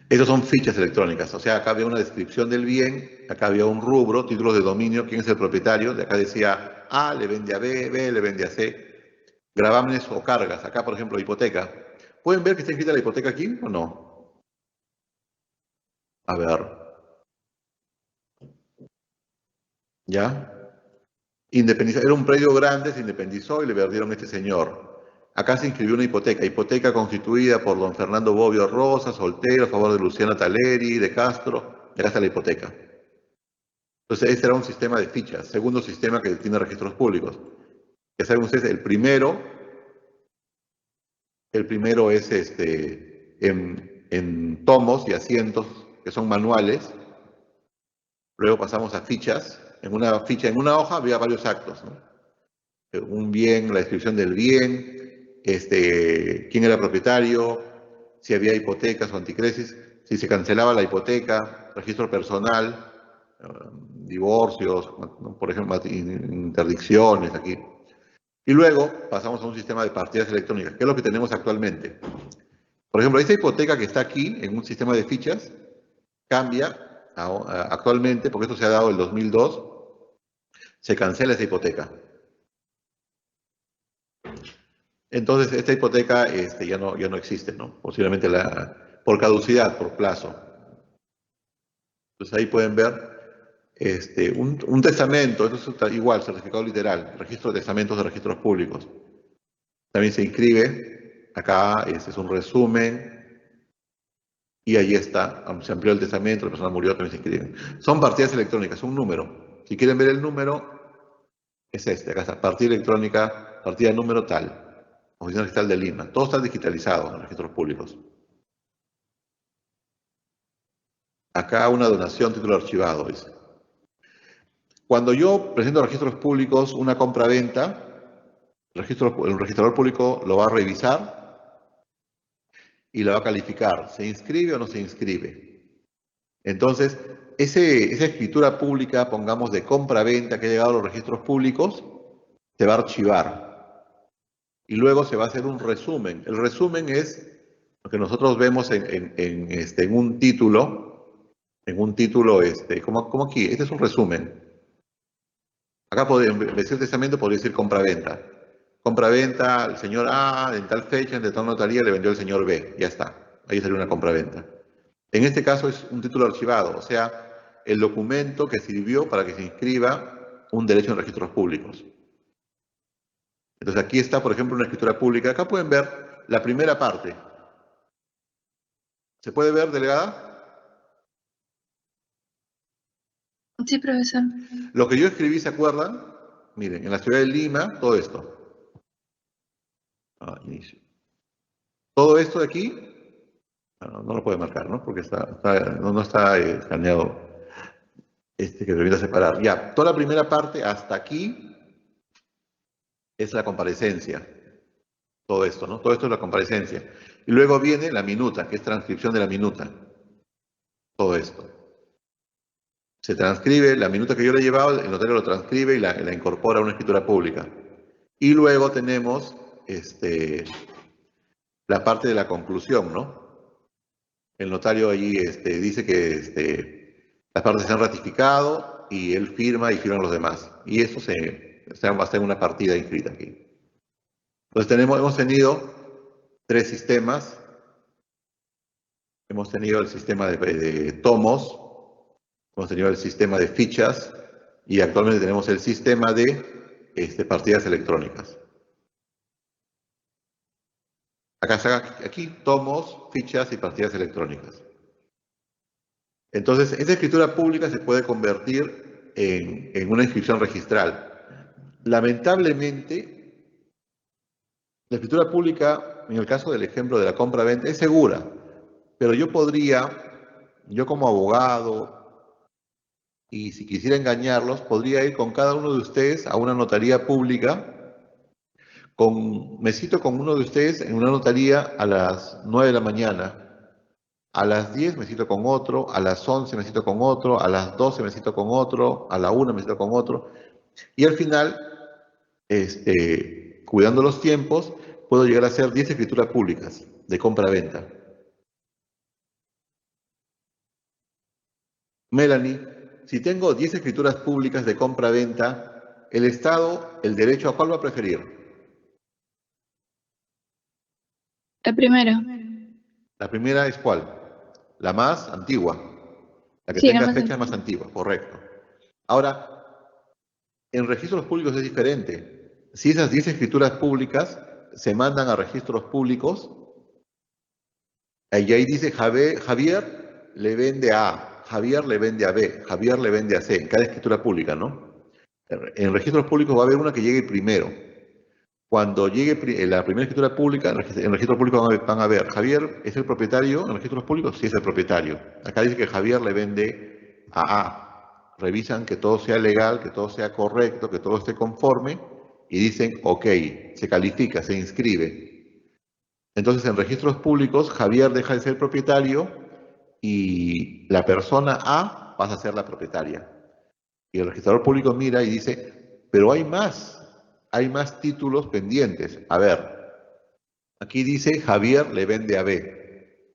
Speaker 1: Esas son fichas electrónicas, o sea, acá había una descripción del bien, acá había un rubro, títulos de dominio, quién es el propietario, de acá decía A le vende a B, B le vende a C, gravámenes o cargas, acá por ejemplo hipoteca. ¿Pueden ver que está escrita la hipoteca aquí o no? A ver. ¿Ya? Era un predio grande, se independizó y le perdieron a este señor. Acá se inscribió una hipoteca constituida por don Fernando Bobbio Rosa, soltero, a favor de Luciana Taleri, de Castro, y acá está la hipoteca. Entonces, este era un sistema de fichas, segundo sistema que tiene registros públicos. Ya saben ustedes, el primero es en tomos y asientos, que son manuales. Luego pasamos a fichas. En una hoja había varios actos, ¿no? Un bien, la descripción del bien, quién era propietario, si había hipotecas o anticresis, si se cancelaba la hipoteca, registro personal, divorcios, ¿no? Por ejemplo, interdicciones aquí. Y luego pasamos a un sistema de partidas electrónicas, que es lo que tenemos actualmente. Por ejemplo, esta hipoteca que está aquí en un sistema de fichas cambia actualmente, porque esto se ha dado el 2002, se cancela esa hipoteca. Entonces, esta hipoteca ya no existe, ¿no? Posiblemente por caducidad, por plazo. Entonces ahí pueden ver un testamento, esto es igual, certificado literal, registro de testamentos de registros públicos. También se inscribe, acá es un resumen, y ahí está, se amplió el testamento, la persona murió, también se inscribe. Son partidas electrónicas, un número. Si quieren ver el número, es acá está, partida electrónica, partida número tal. Oficina Registral de Lima. Todo está digitalizado en los registros públicos. Acá una donación, título archivado, dice. Cuando yo presento a registros públicos una compra-venta, el registrador público lo va a revisar y lo va a calificar. ¿Se inscribe o no se inscribe? Entonces, esa escritura pública, pongamos de compra-venta que ha llegado a los registros públicos, se va a archivar. Y luego se va a hacer un resumen. El resumen es lo que nosotros vemos en un título, como aquí. Este es un resumen. Acá, en vez de decir testamento, podría decir compra-venta. Compra-venta, el señor A, en tal fecha, en tal notaría, le vendió al señor B. Ya está. Ahí sería una compra-venta. En este caso es un título archivado, o sea, el documento que sirvió para que se inscriba un derecho en registros públicos. Entonces aquí está, por ejemplo, una escritura pública. Acá pueden ver la primera parte. ¿Se puede ver, delegada?
Speaker 2: Sí, profesor.
Speaker 1: Lo que yo escribí, ¿se acuerdan? Miren, en la ciudad de Lima, todo esto. Inicio. Todo esto de aquí, no lo puede marcar, ¿no? Porque no está escaneado que permita separar. Ya, toda la primera parte hasta aquí es la comparecencia. Todo esto, ¿no? Todo esto es la comparecencia. Y luego viene la minuta, que es transcripción de la minuta. Todo esto. Se transcribe, la minuta que yo le he llevado, el notario lo transcribe y la incorpora a una escritura pública. Y luego tenemos la parte de la conclusión, ¿no? El notario allí dice que las partes se han ratificado y él firma y firman los demás. Y eso va a ser una partida inscrita aquí. Entonces hemos tenido 3 sistemas. Hemos tenido el sistema de tomos, hemos tenido el sistema de fichas y actualmente tenemos el sistema de partidas electrónicas. Acá está, aquí, tomos, fichas y partidas electrónicas. Entonces, esa escritura pública se puede convertir en una inscripción registral. Lamentablemente, la escritura pública, en el caso del ejemplo de la compra-venta, es segura, pero yo como abogado, y si quisiera engañarlos, podría ir con cada uno de ustedes a una notaría pública. Me cito con uno de ustedes en una notaría a las 9 de la mañana. A las 10 me cito con otro, a las 11 me cito con otro, a las 12 me cito con otro, a la 1 me cito con otro. Y al final, cuidando los tiempos, puedo llegar a hacer 10 escrituras públicas de compra-venta. Melanie, si tengo 10 escrituras públicas de compra-venta, el Estado, el derecho, ¿a cuál va a preferir?
Speaker 2: El primero.
Speaker 1: La primera es ¿cuál? La más antigua. La que
Speaker 2: Sí, la
Speaker 1: tenga
Speaker 2: más
Speaker 1: fecha más antigua, correcto. Ahora, en registros públicos es diferente. Si esas 10 escrituras públicas se mandan a registros públicos, y ahí dice Javier le vende a A, Javier le vende a B, Javier le vende a C, en cada escritura pública, ¿no? En registros públicos va a haber una que llegue primero. Cuando llegue la primera escritura pública, en registros públicos van a ver, ¿Javier es el propietario en registros públicos? Sí, es el propietario. Acá dice que Javier le vende a A. Revisan que todo sea legal, que todo sea correcto, que todo esté conforme, y dicen, ok, se califica, se inscribe. Entonces, en registros públicos, Javier deja de ser propietario y la persona A pasa a ser la propietaria. Y el registrador público mira y dice, pero hay más. hay más títulos pendientes. A ver, aquí dice Javier le vende a B.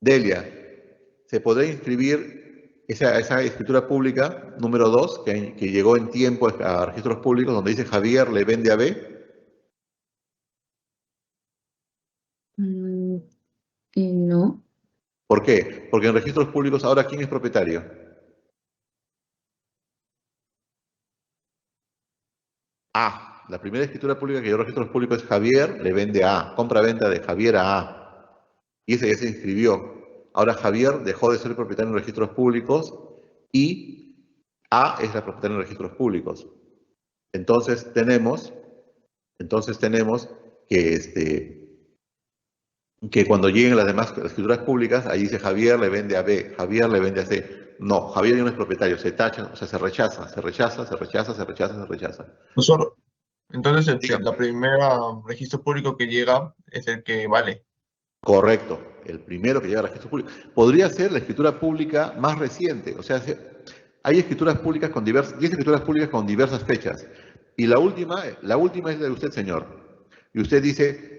Speaker 1: Delia, ¿se podrá inscribir esa escritura pública número 2 que llegó en tiempo a registros públicos donde dice Javier le vende a B?
Speaker 3: No.
Speaker 1: ¿Por qué? Porque en registros públicos ahora ¿quién es propietario? A. La primera escritura pública que llegó a registros públicos es Javier le vende a A. Compra-venta de Javier a A. Y ese ya se inscribió. Ahora Javier dejó de ser propietario en registros públicos y A es la propietaria en registros públicos. Entonces tenemos que cuando lleguen las demás escrituras públicas, ahí dice Javier le vende a B, Javier le vende a C. No, Javier ya no es propietario, se tacha, o sea, se rechaza.
Speaker 4: Profesor, entonces
Speaker 1: Dígame.
Speaker 4: la primera registro público que llega es el que vale.
Speaker 1: Correcto, el primero que llega al registro público. Podría ser la escritura pública más reciente, o sea, hay escrituras públicas con 10 escrituras públicas con diversas fechas. Y la última es la de usted, señor. Y usted dice,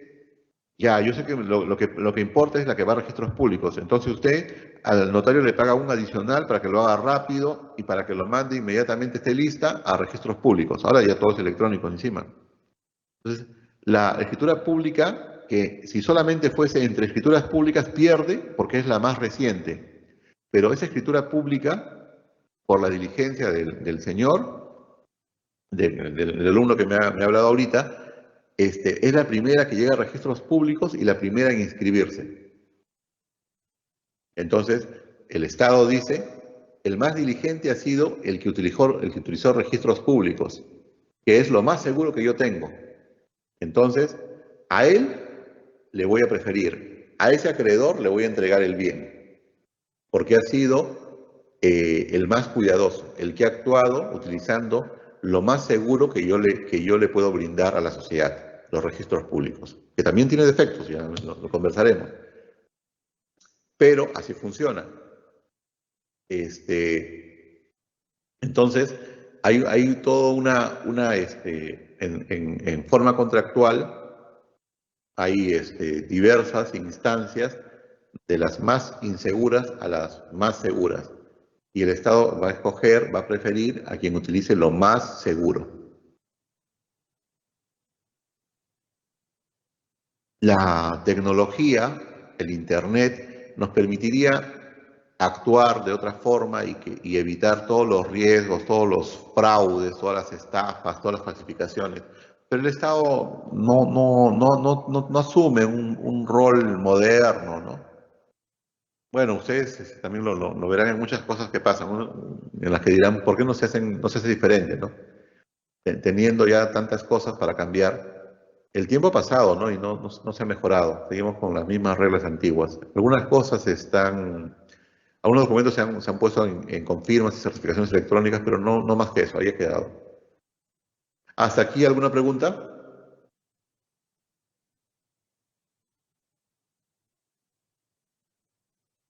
Speaker 1: ya, yo sé que lo que importa es la que va a registros públicos. Entonces usted al notario le paga un adicional para que lo haga rápido y para que lo mande inmediatamente, esté lista a registros públicos. Ahora ya todo es electrónico encima. Entonces, la escritura pública, que si solamente fuese entre escrituras públicas, pierde porque es la más reciente. Pero esa escritura pública, por la diligencia del señor, del alumno que me ha hablado ahorita, es la primera que llega a registros públicos y la primera en inscribirse. Entonces, el Estado dice, el más diligente ha sido el que utilizó registros públicos, que es lo más seguro que yo tengo. Entonces, a él le voy a preferir, a ese acreedor le voy a entregar el bien, porque ha sido el más cuidadoso, el que ha actuado utilizando lo más seguro que yo le puedo brindar a la sociedad, los registros públicos, que también tiene defectos, ya lo conversaremos, pero así funciona. Entonces, hay toda en forma contractual, hay diversas instancias, de las más inseguras a las más seguras. Y el Estado va a preferir a quien utilice lo más seguro. La tecnología, el Internet, nos permitiría actuar de otra forma y evitar todos los riesgos, todos los fraudes, todas las estafas, todas las falsificaciones. Pero el Estado no asume un rol moderno, ¿no? Bueno, ustedes también lo verán en muchas cosas que pasan, ¿no? En las que dirán, ¿por qué no se hace diferente, ¿no? Teniendo ya tantas cosas para cambiar. El tiempo ha pasado, ¿no? Y no se ha mejorado. Seguimos con las mismas reglas antiguas. Algunas cosas algunos documentos se han puesto en confirmas y certificaciones electrónicas, pero no más que eso, ahí ha quedado. ¿Hasta aquí alguna pregunta?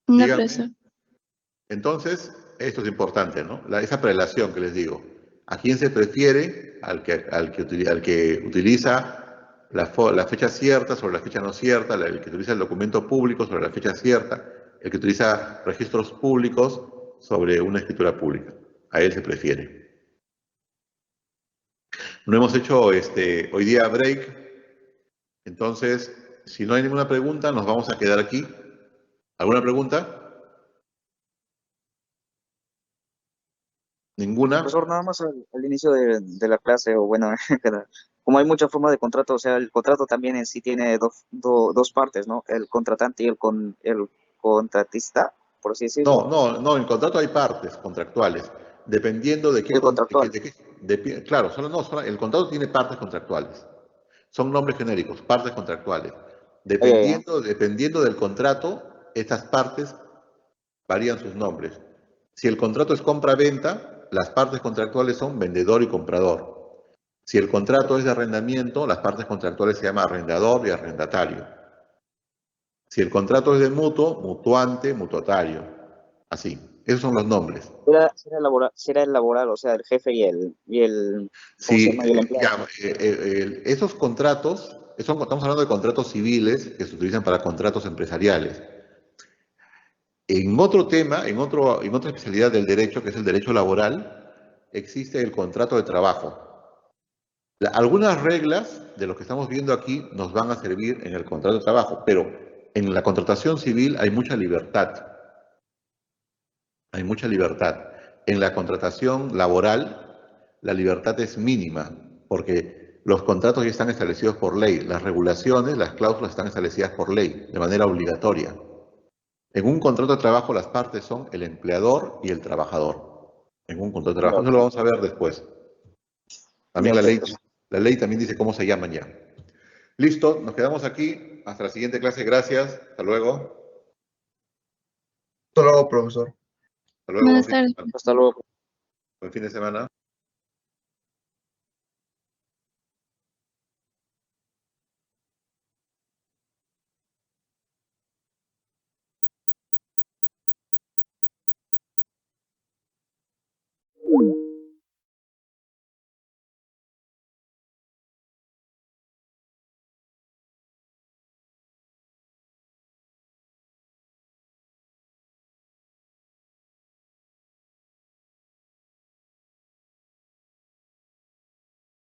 Speaker 2: No,
Speaker 1: Dígame.
Speaker 2: profesor.
Speaker 1: Entonces, esto es importante, ¿no? Esa prelación que les digo. ¿A quién se prefiere? Al que utiliza la fecha cierta sobre la fecha no cierta, el que utiliza el documento público sobre la fecha cierta, el que utiliza registros públicos sobre una escritura pública. A él se prefiere. No hemos hecho hoy día break, entonces, si no hay ninguna pregunta, nos vamos a quedar aquí. ¿Alguna pregunta? ¿Ninguna?
Speaker 5: Profesor, nada más al inicio de la clase, o bueno, como hay muchas formas de contrato, o sea, el contrato también en sí tiene dos partes, ¿no? El contratante y el contratista, por así decirlo.
Speaker 1: No, en contrato hay partes contractuales, dependiendo de qué...
Speaker 5: El contractual.
Speaker 1: Claro, el contrato tiene partes contractuales. Son nombres genéricos, partes contractuales. Dependiendo del contrato, estas partes varían sus nombres. Si el contrato es compra-venta, las partes contractuales son vendedor y comprador. Si el contrato es de arrendamiento, las partes contractuales se llaman arrendador y arrendatario. Si el contrato es de mutuo, mutuante, mutuatario. Así. Esos son los nombres.
Speaker 5: Será el laboral, o sea, el jefe y el ¿cómo se
Speaker 1: Sí,
Speaker 5: llama? Y el empleado.
Speaker 1: esos contratos, estamos hablando de contratos civiles que se utilizan para contratos empresariales. En otro tema, en otra especialidad del derecho, que es el derecho laboral, existe el contrato de trabajo. Algunas reglas de lo que estamos viendo aquí nos van a servir en el contrato de trabajo, pero en la contratación civil hay mucha libertad. Hay mucha libertad. En la contratación laboral, la libertad es mínima, porque los contratos ya están establecidos por ley. Las regulaciones, las cláusulas están establecidas por ley, de manera obligatoria. En un contrato de trabajo, las partes son el empleador y el trabajador. En un contrato de trabajo. Eso lo vamos a ver después. También
Speaker 5: Ya,
Speaker 1: la ley también dice cómo se llaman ya. Listo, nos quedamos aquí. Hasta la siguiente clase. Gracias. Hasta luego.
Speaker 4: Hasta luego, profesor.
Speaker 1: Hasta luego.
Speaker 2: Buenas tardes.
Speaker 5: hasta luego.
Speaker 1: Buen fin de semana.